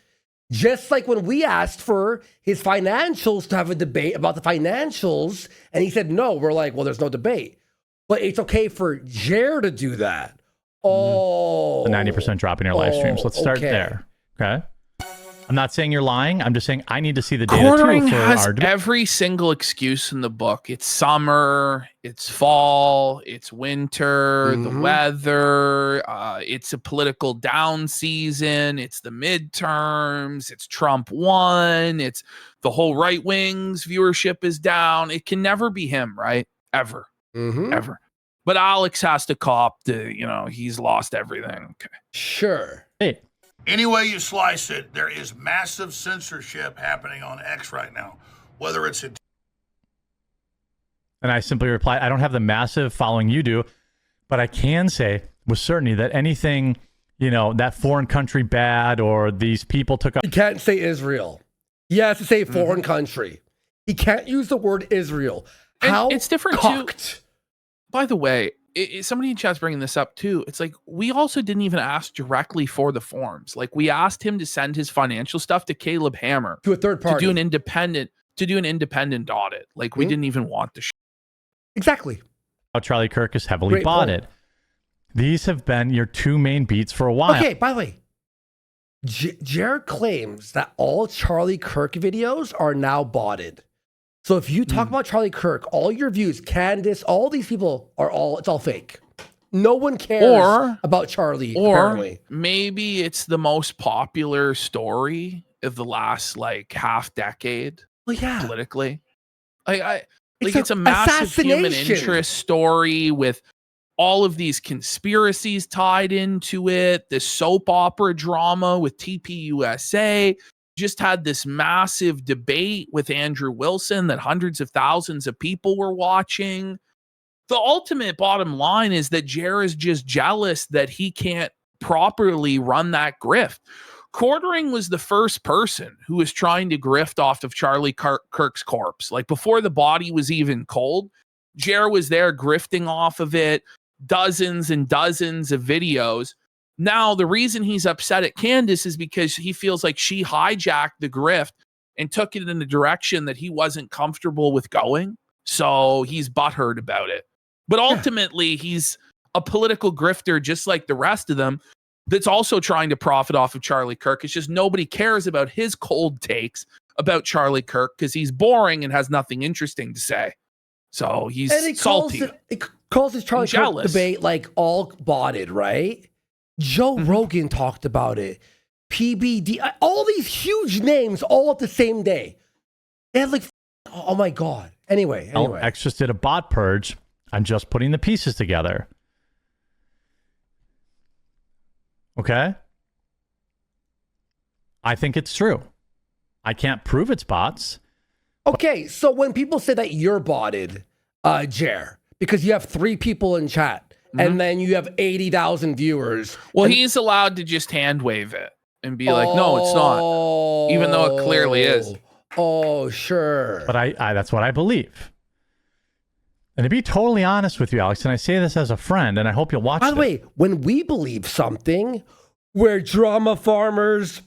Just like when we asked for his financials to have a debate about the financials, and he said no, we're like, well, there's no debate. But it's okay for Jer to do that. Oh. The 90% drop in your live streams. Let's start there. Okay. I'm not saying you're lying. I'm just saying I need to see the data Quartering too for has our debate. every single excuse in the book. It's summer, it's fall, it's winter, the weather, it's a political down season, it's the midterms, it's Trump won, it's the whole right wing's viewership is down. It can never be him, right? Ever. Ever. But Alex has to cop he's lost everything. Okay. Sure. Hey. Any way you slice it, there is massive censorship happening on X right now. Whether it's And I simply replied, I don't have the massive following you do, But I can say with certainty that anything, that foreign country bad or these people took up. He can't say Israel. He has to say foreign country. He can't use the word Israel. And How it's different cocked. too. By the way, somebody in chat's bringing this up too. It's like we also didn't even ask directly for the forms. Like we asked him to send his financial stuff to Caleb Hammer To a third to party. do an independent audit. Like we didn't even want the. Exactly. How Charlie Kirk is heavily Great point. botted. These have been your two main beats for a while. Okay, by the way, Jared claims that all Charlie Kirk videos are now botted. So if you talk about Charlie Kirk, all your views, Candace, all these people it's all fake. No one cares about Charlie, apparently. Maybe it's the most popular story of the last like half decade Well, yeah. politically. Like It's it's a a massive human assassination. interest story with all of these conspiracies tied into it, this soap opera drama with TPUSA. Just had this massive debate with Andrew Wilson that hundreds of thousands of people were watching. The ultimate bottom line is that Jer is just jealous that he can't properly run that grift. Quartering was the first person who was trying to grift off of Charlie Kirk's corpse. Like before the body was even cold, Jer was there grifting off of it, dozens and dozens of videos. Now, the reason he's upset at Candace is because he feels like she hijacked the grift and took it in a direction that he wasn't comfortable with going. So he's butthurt about it. But ultimately, he's a political grifter just like the rest of them that's also trying to profit off of Charlie Kirk. It's just nobody cares about his cold takes about Charlie Kirk because he's boring and has nothing interesting to say. So he's salty. It calls this Charlie Kirk jealous. debate like all botted, right? Joe Rogan talked about it. PBD, all these huge names all at the same day. They had like, oh my God. Anyway. X just did a bot purge. I'm just putting the pieces together. Okay? I think it's true. I can't prove it's bots. Okay, so when people say that you're botted, Jer, because you have 3 people in chat and then you have 80,000 viewers. Well, he's allowed to just hand wave it and be like, no, it's not. Even though it clearly is. Oh, sure. But I that's what I believe. And to be totally honest with you, Alex, and I say this as a friend, and I hope you'll watch By the this. way, when we believe something, we're drama farmers,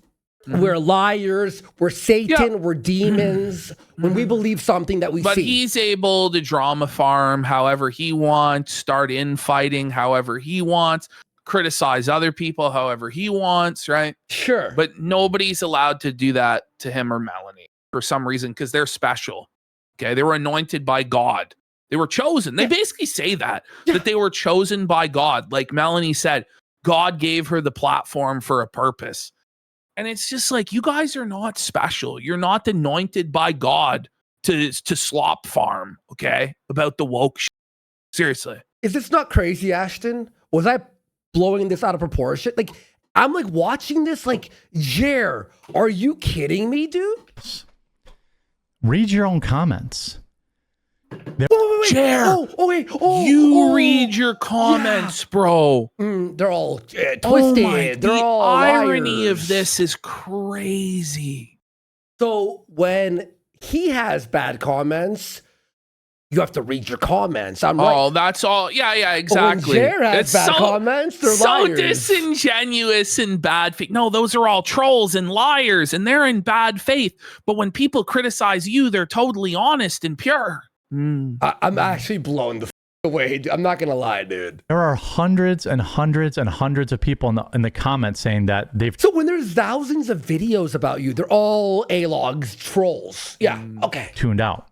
we're liars, we're Satan, we're demons. When we believe something that we But see. he's able to drama farm however he wants, start infighting however he wants, criticize other people however he wants, right? Sure. But nobody's allowed to do that to him or Melanie for some reason because they're special. Okay. They were anointed by God. They were chosen. They basically say that they were chosen by God. Like Melanie said, God gave her the platform for a purpose. And it's just like, you guys are not special. You're not anointed by God to slop farm, okay? About the woke shit. Seriously. Is this not crazy, Ashton? Was I blowing this out of proportion? Like, I'm like watching this like, Jer, are you kidding me, dude? Read your own comments. Wait. Jer, Oh, read your comments, bro. They're all twisted. The They're all irony liars. of this is crazy. So when he has bad comments, you have to read your comments. I'm right. Oh, that's all. Yeah, But when exactly. Jer has bad comments, they're so liars. disingenuous and bad faith. No, those are all trolls and liars, and they're in bad faith. But when people criticize you, they're totally honest and pure. I'm actually blown the away. Dude. I'm not gonna lie, dude. There are hundreds and hundreds and hundreds of people in the comments saying that they've So when there's thousands of videos about you, they're all A-logs, trolls. Yeah, okay. tuned out.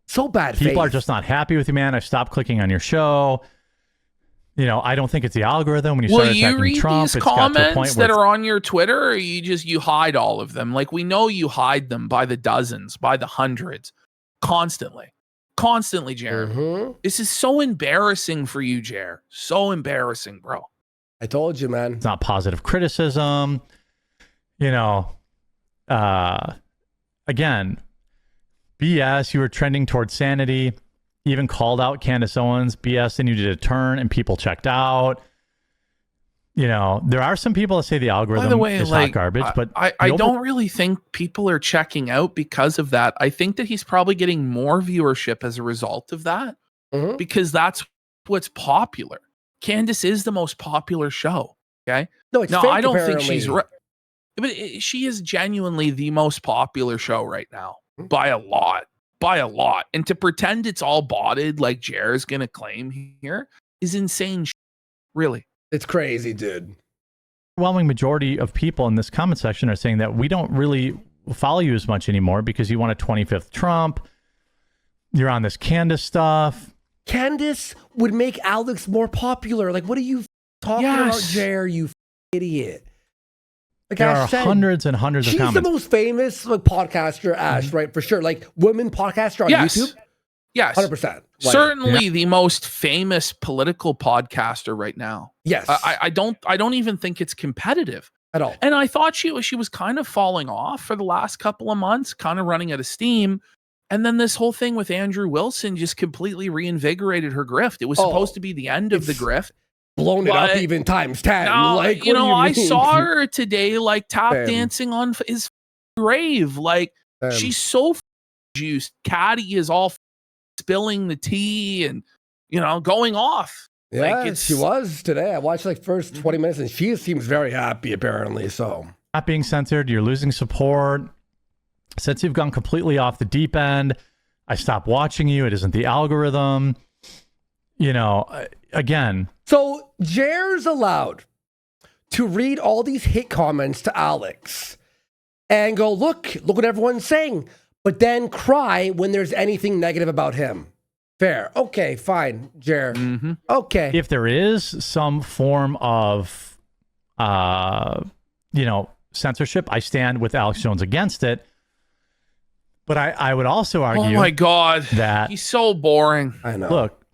So bad People faith. are just not happy with you, man. I've stopped clicking on your show. I don't think it's the algorithm. When you Will start you attacking read Trump, these it's got to a comments point that where are on your Twitter, or you hide all of them? Like, we know you hide them by the dozens, by the hundreds, constantly, Jared. Mhm. This is so embarrassing for you, Jared. So embarrassing, bro. I told you, man. it's not positive criticism. Again, BS. You were trending towards sanity. even called out Candace Owens BS and you did a turn and people checked out. You know, there are some people that say the algorithm By the way, is like, hot garbage, but I don't really think people are checking out because of that. I think that he's probably getting more viewership as a result of that Mhm. because that's what's popular. Candace is the most popular show. Okay. No, it's No, fake, I don't think she's apparently. right. But she is genuinely the most popular show right now Mhm. by a lot. By a lot. And to pretend it's all botted like Jer's going to claim here is insane. Really. It's crazy, dude. overwhelming majority of people in this comment section are saying that we don't really follow you as much anymore because you want a 25th Trump. You're on this Candace stuff. Candace would make Alex more popular. Like, what are you talking about, Yes. Jer, you idiot? Like There Ash are said, hundreds and hundreds of she's the comments. most famous like podcaster, Ash, right? For sure. Like, women podcaster on Yes. YouTube? Yes. 100%. Like, Certainly the most famous political podcaster right now. yes. I don't even think it's competitive. at all. And I thought she was kind of falling off for the last couple of months, kind of running out of steam. And then this whole thing with Andrew Wilson just completely reinvigorated her grift. It was Oh, supposed to be the end of the it's grift. Blown it up But- even times 10. Now, like, you what do know, I mean? saw her today, like tap Damn. dancing on his grave. Like she's so juiced. Caddy is all spilling the tea and, you know, going off. Yeah, like, it's- she was today. I watched like first 20 minutes and she seems very happy apparently. So Not being censored. You're losing support. Since you've gone completely off the deep end, I stopped watching you. It isn't the algorithm. You know, again, So Jer's allowed to read all these hate comments to Alex and go, look what everyone's saying, but then cry when there's anything negative about him. Fair. Okay, fine, Jer. Mm-hmm. Okay. if there is some form of, you know, censorship, I stand with Alex Jones against it. But I would also Oh argue my God. that, He's so boring. I know. look,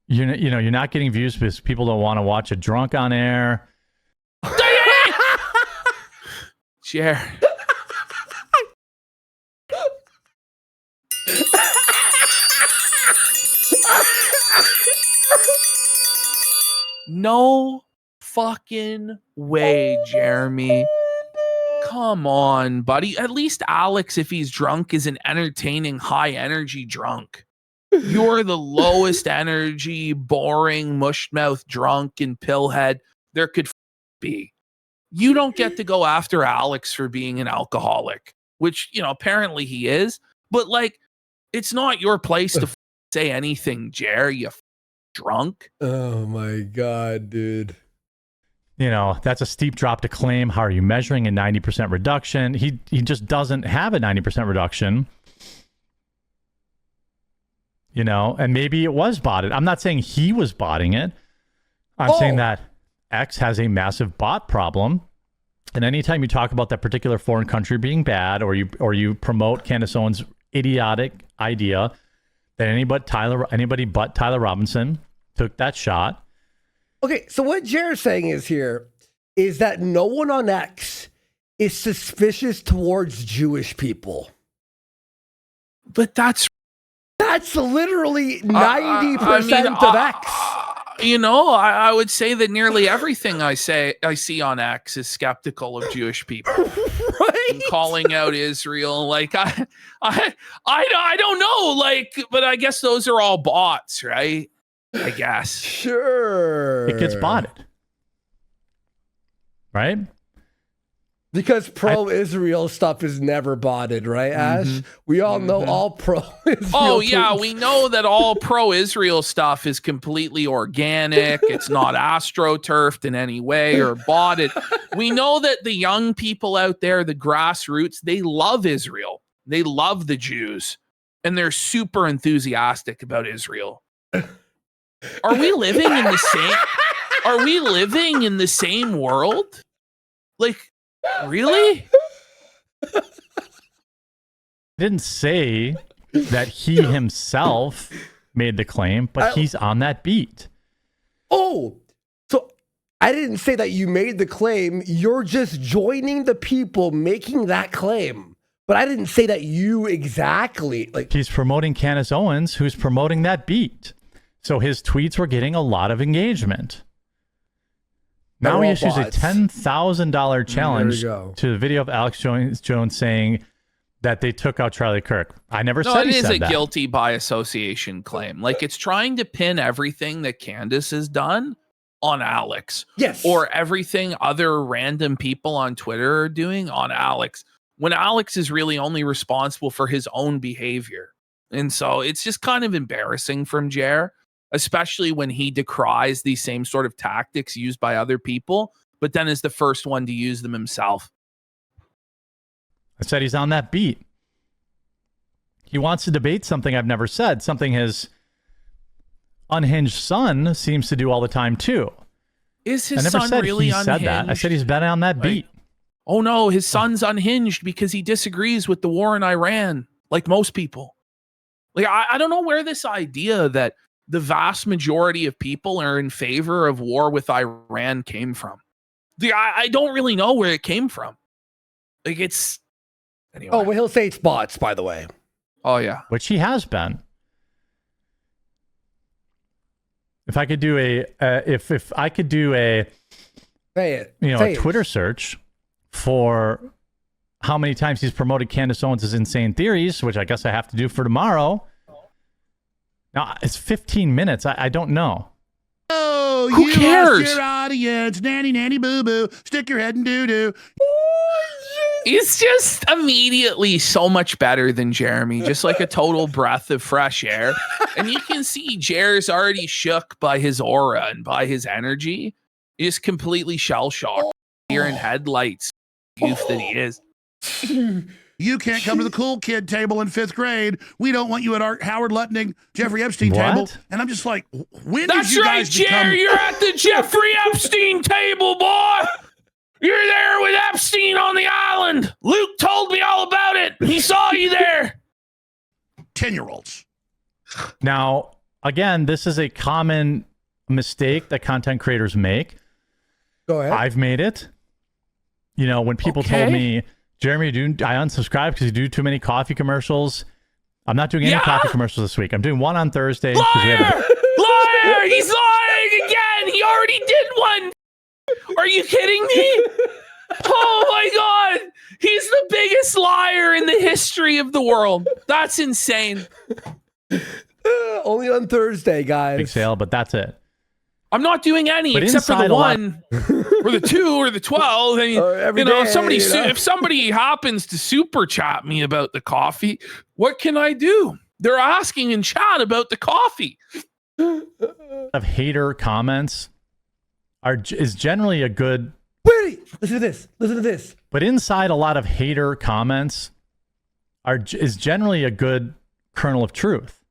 you're not getting views because people don't want to watch a drunk on air. Jer. No fucking way, Jeremy. Come on, buddy. At least Alex, if he's drunk, is an entertaining, high energy drunk. You're the lowest energy, boring, mush-mouth drunk and pillhead there could be. You don't get to go after Alex for being an alcoholic, which, you know, apparently he is. But, like, it's not your place to say anything, Jer, you drunk. Oh my God, dude. You know, that's a steep drop to claim. How are you measuring a 90% reduction? He just doesn't have a 90% reduction. You know, and maybe it was botted. I'm not saying he was botting it. I'm saying that X has a massive bot problem. And anytime you talk about that particular foreign country being bad, or you promote Candace Owens' idiotic idea that anybody but Tyler Robinson took that shot. Okay, so what Jer's saying is that no one on X is suspicious towards Jewish people. But that's That's literally 90% of X. You know, I would say that nearly everything I see on X is skeptical of Jewish people. Right? And calling out Israel, like I don't know, like, but I guess those are all bots, right? I guess. Sure. It gets botted. Right? Because pro-Israel stuff is never botted, right, Ash? We all know all pro-Israel. Oh yeah, tweets. we know that all pro-Israel stuff is completely organic. It's not astroturfed in any way or botted. We know that the young people out there, the grassroots, they love Israel. They love the Jews, and they're super enthusiastic about Israel. Are we living in the same? Are we living in the same world? Like, really? I didn't say that he himself made the claim, but he's on that beat. Oh, so I didn't say that you made the claim. You're just joining the people making that claim. but I didn't say that you exactly like. He's promoting Candace Owens, who's promoting that beat. So his tweets were getting a lot of engagement. They're Now he all issues a bots. $10,000 challenge go. to the video of Alex Jones saying that they took out Charlie Kirk. I never No, said it he is said a that. guilty by association claim. Like it's trying to pin everything that Candace has done on Alex, Yes. or everything other random people on Twitter are doing on Alex, when Alex is really only responsible for his own behavior. And so it's just kind of embarrassing from Jer, especially when he decries these same sort of tactics used by other people, but then is the first one to use them himself. I said he's on that beat. He wants to debate something I've never said, something his unhinged son seems to do all the time too. Is I his never son said really he unhinged? said that. I said he's been on that beat. Oh no, his son's unhinged because he disagrees with the war in Iran, like most people. Like I don't know where this idea that the vast majority of people are in favor of war with Iran came from. I don't really know where it came from. Like it's anyway. Oh, well, he'll say it's bots, by the way. Oh yeah. Which he has been. If I could do a if I could do a Say it. a Say it. Twitter search for how many times he's promoted Candace Owens' insane theories, which I guess I have to do for tomorrow. Now it's 15 minutes. I don't know. Oh, Who you cares? lost your audience. Nanny, nanny, boo, boo. Stick your head in doo doo. It's just immediately so much better than Jeremy, just like a total breath of fresh air. And you can see Jer's already shook by his aura and by his energy. He's completely shell shocked, deer in headlights, youth that he is. You can't come to the cool kid table in 5th grade. We don't want you at our Howard Lutnick, Jeffrey Epstein table. What? And I'm just like, when That's did you right, guys become... Jer. You're at the Jeffrey Epstein table, boy. You're there with Epstein on the island. Luke told me all about it. He saw you there. 10-year-olds. Now, again, this is a common mistake that content creators make. Go ahead. I've made it. You know, when people told Okay. me, Jeremy, I unsubscribed because you do too many coffee commercials. I'm not doing any Yeah. coffee commercials this week. I'm doing one on Thursday. 'cause we have Liar! Liar! He's lying again. He already did one. Are you kidding me? Oh my God. He's the biggest liar in the history of the world. That's insane. Only on Thursday, a big guys. sale, but that's it. I'm not doing any But except for inside the a lot- 1 or the 2 or the 12. I mean, every if day, somebody you know? if somebody happens to super chat me about the coffee, what can I do? They're asking in chat about the coffee. Of hater comments is generally a good, Wait, listen to this. Listen to this. but inside a lot of hater comments is generally a good kernel of truth.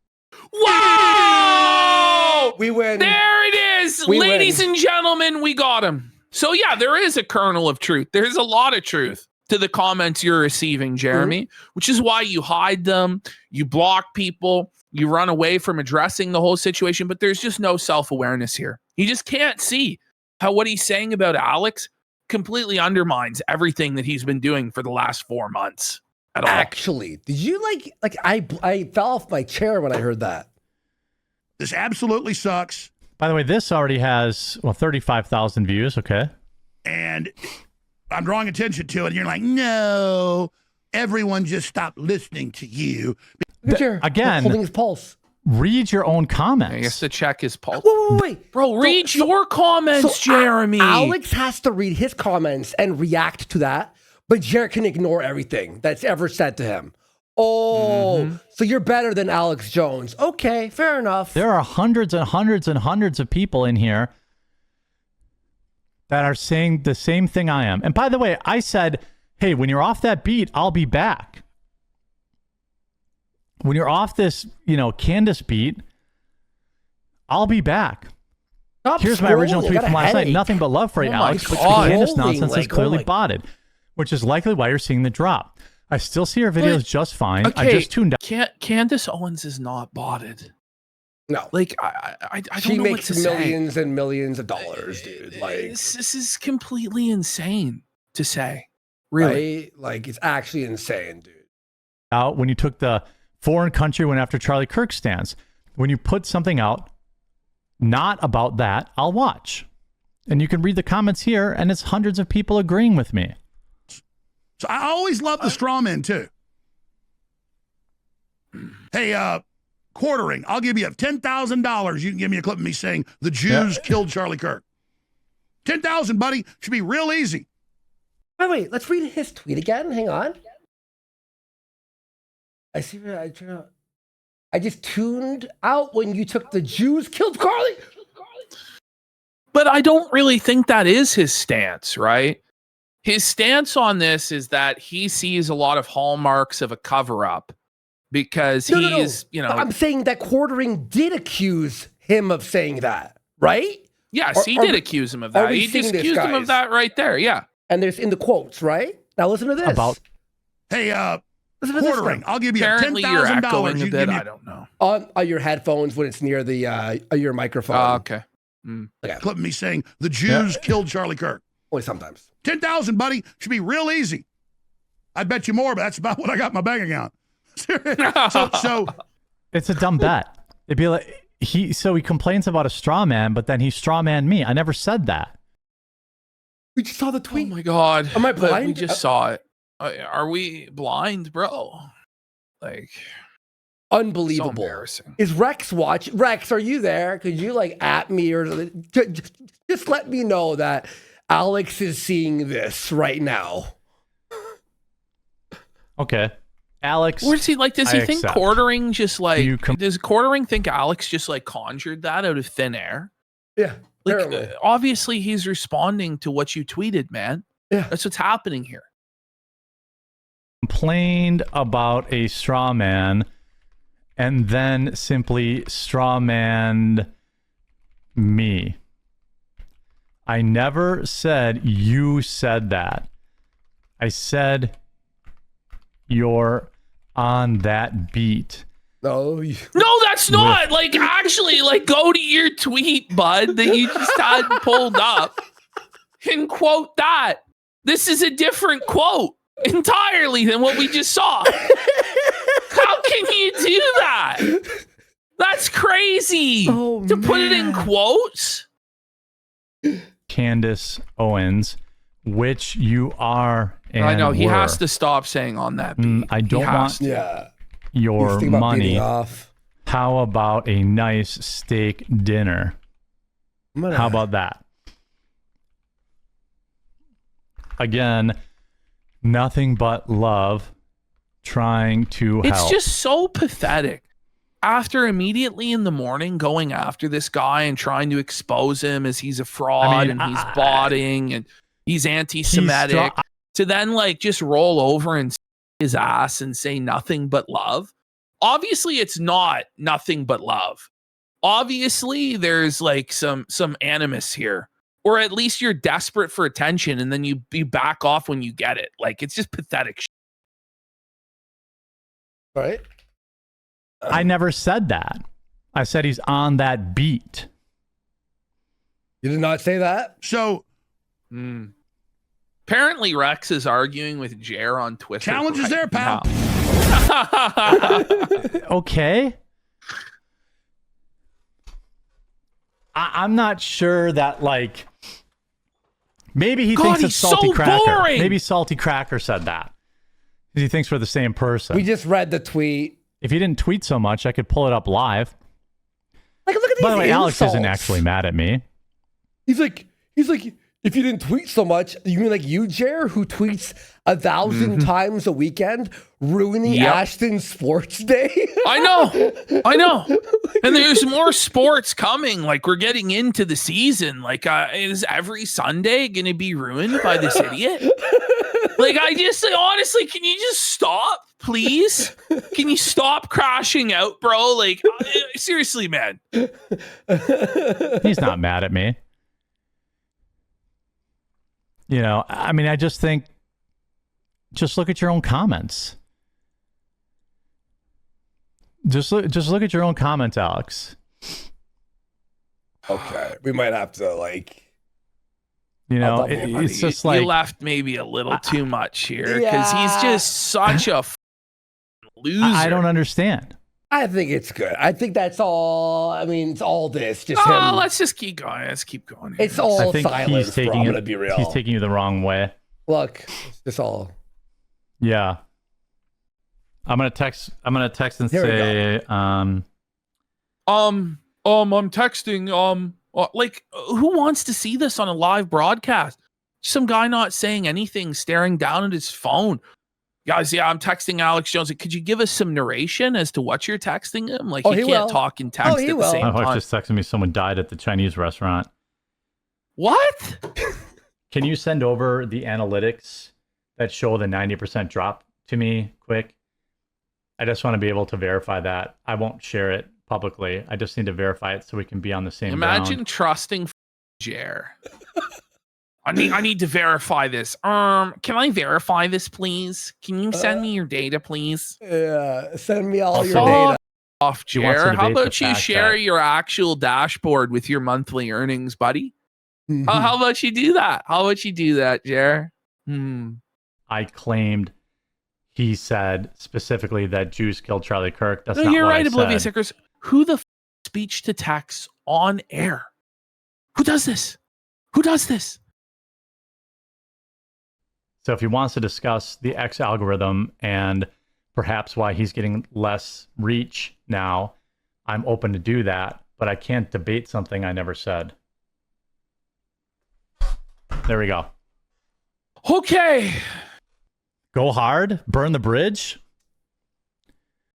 Wow! We win. There it is. We Ladies win. and gentlemen, we got him. So yeah, there is a kernel of truth. There's a lot of truth to the comments you're receiving, Jeremy, which is why you hide them, you block people, you run away from addressing the whole situation, but there's just no self-awareness here. You just can't see how what he's saying about Alex completely undermines everything that he's been doing for the last 4 months at all. Actually, did you like I fell off my chair when I heard that. This absolutely sucks. By the way, this already has 35,000 views. Okay. And I'm drawing attention to it. And you're like, no, everyone just stopped listening to you. Look at Jer again- holding his pulse. Read your own I guess comments. to check his pulse. Wait. Bro, read your comments, So Jeremy. Alex has to read his comments and react to that, but Jared can ignore everything that's ever said to him. Oh, so you're better than Alex Jones. Okay, fair enough. There are hundreds and hundreds and hundreds of people in here that are saying the same thing I am. And by the way, I said, hey, when you're off that beat, I'll be back. When you're off this, Candace beat, I'll be back. Stop Here's my original scrolling. I tweet got a from last night. headache. Nothing but love for you, Oh my Alex. But the God. Candace Scrolling, nonsense is like, oh clearly my- botted, which is likely why you're seeing the drop. I still see her videos just fine. I just tuned out. Candace Owens is not botted. No. Like I don't She know what makes to say. millions and millions of dollars, dude. Like, This is completely insane to say. Really, right? Like, it's actually insane, dude. out when you took the foreign country went after Charlie Kirk stance. When you put something out not about that, I'll watch. And you can read the comments here, and it's hundreds of people agreeing with me. So I always love the straw man too. Hey, quartering. I'll give you $10,000. You can give me a clip of me saying the Jews killed Charlie Kirk. 10,000, buddy. Should be real easy. Wait, let's read his tweet again. Hang on. I see. I just tuned out when you took the Jews killed Carly. But I don't really think that is his stance, right? His stance on this is that he sees a lot of hallmarks of a cover-up because he's, you know. I'm saying that Quartering did accuse him of saying that, right? Yes, he did accuse him of that. He just accused him of that right there. Yeah. And there's in the quotes, right? Now listen to this. Hey, listen to quartering. I'll give you $10,000. You give me I don't know. On your headphones when it's near the your microphone. Okay. clip of me saying the Jews killed Charlie Kirk. Only sometimes. 10,000, buddy. Should be real easy. I bet you more, but that's about what I got in my bank account. so it's a dumb bet. It'd be like he complains about a straw man, but then he straw man me. I never said that. We just saw the Oh tweet. my God. Am I But blind? we just saw it. Are we blind, bro? Like, so Unbelievable. embarrassing. Is Rex watch? Rex, are you there? Could you like at me or just let me know that Alex is seeing this right now? Okay. Alex. What does he like? Does he I think accept. Quartering just like, You does Quartering think Alex just like conjured that out of thin air? Yeah. Like, apparently. obviously he's responding to what you tweeted, man. Yeah. That's what's happening here. Complained about a straw man and then simply straw manned me. I never said you said that. I said you're on that beat. No. No, that's not. Like, actually, like, go to your tweet, bud, that you just had pulled up and quote that. This is a different quote entirely than what we just saw. How can you do that? That's crazy. Oh, to put it in man. quotes. Candace Owens, which you are and I know he were. has to stop saying on that beat. I don't He has want to. Yeah. your He's thinking about money. beating off. How about a nice steak dinner? I'm gonna- How about that? Again, nothing but love, trying to It's help. just so pathetic. After immediately in the morning going after this guy and trying to expose him as he's a fraud and he's botting and he's anti-Semitic, to then like just roll over and his ass and say nothing but love. Obviously, it's not nothing but love. Obviously, there's like some animus here, or at least you're desperate for attention and then you back off when you get it. Like, it's just pathetic. Right? I never said that. I said he's on that beat. You did not say that? So Apparently, Rex is arguing with Jer on Twitter. challenges right there, pal. now. Okay. I'm not sure that, like, maybe he God, thinks he's it's Salty so Cracker. boring. Maybe Salty Cracker said that. He thinks we're the same person. We just read the tweet. If he didn't tweet so much, I could pull it up live. Like, look at these By the way, Alex isn't insults. actually mad at me. He's like, if you didn't tweet so much, you mean like you, Jer, who tweets 1,000 times a weekend, ruining Yep. Ashton's sports day? I know. And there's more sports coming. Like, we're getting into the season. Like, is every Sunday going to be ruined by this idiot? Like, I just, honestly, can you just stop, please? Can you stop crashing out, bro? Like, seriously, man. He's not mad at me. You know, I mean, I just think, just look at your own comments. Just look at your own comments, Alex. Okay, we might have to like. You know, I'll double it's just like, you left maybe a little too much here because Yeah. he's just such a Loser. I don't understand. I think it's good. I think that's all. I mean, it's all this. Just Oh, him. let's just keep going. Let's keep going. Here. It's all I think silence, he's taking bro. I'm it. gonna be real. He's taking you the wrong way. Look, it's just all. Yeah. I'm gonna text and Here we say, I'm texting. Like, who wants to see this on a live broadcast? Some guy not saying anything, staring down at his phone. Guys, yeah, I'm texting Alex Jones. Could you give us some narration as to what you're texting him? Like, Oh, he he can't will. talk and text he at the will. same my wife time. just texted me someone died at the Chinese restaurant. What? Can you send over the analytics that show the 90% drop to me quick? I just want to be able to verify that. I won't share it publicly. I just need to verify it so we can be on the same Imagine ground. trusting Jer. I need to verify this. Can I verify this, please? Can you send me your data, please? Yeah, send me all your Fuck data. off, She wants to Jer. How debate the about you fact share that- your actual dashboard with your monthly earnings, buddy? Mm-hmm. How about you do that? How about you do that, Jer? I claimed he said specifically that Juice killed Charlie Kirk. That's No, not you're what right, I Oblivious said. Sickers. Who the speech to text on air? Who does this? Who does this? So if he wants to discuss the X algorithm and perhaps why he's getting less reach now, I'm open to do that, but I can't debate something I never said. There we go. Okay. Go hard, burn the bridge.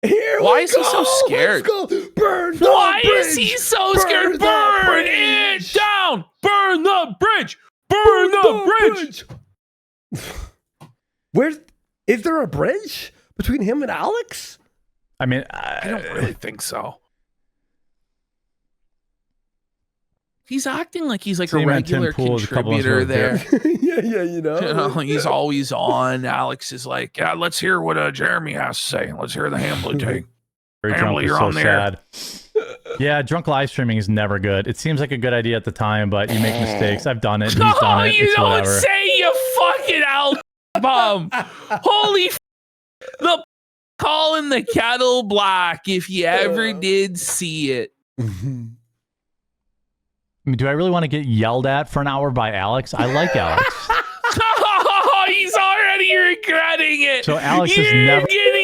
Here Why we is he so go. scared? Let's go. Burn the Why bridge. is he so Burn scared? the Burn bridge. it down. Burn the bridge. Burn the bridge. Where's? Is there a bridge between him and Alex? I mean, I don't really think so. He's acting like he's like a Same on Tim regular Pool, a couple months contributor ago. there. yeah, you know. You know, he's always on. Alex is like, yeah, let's hear what Jeremy has to say. Let's hear the Hamlet take. very Family, drunk is you're so on the air. sad. Yeah, drunk live streaming is never good. It seems like a good idea at the time, but you make mistakes. I've done it. He's Oh, done it. you It's don't whatever. say, you fucking album. Holy the calling the kettle black if you ever did see it. I mean, do I really want to get yelled at for an hour by Alex? I like Alex. Oh, he's already regretting it. So Alex has You're never- gonna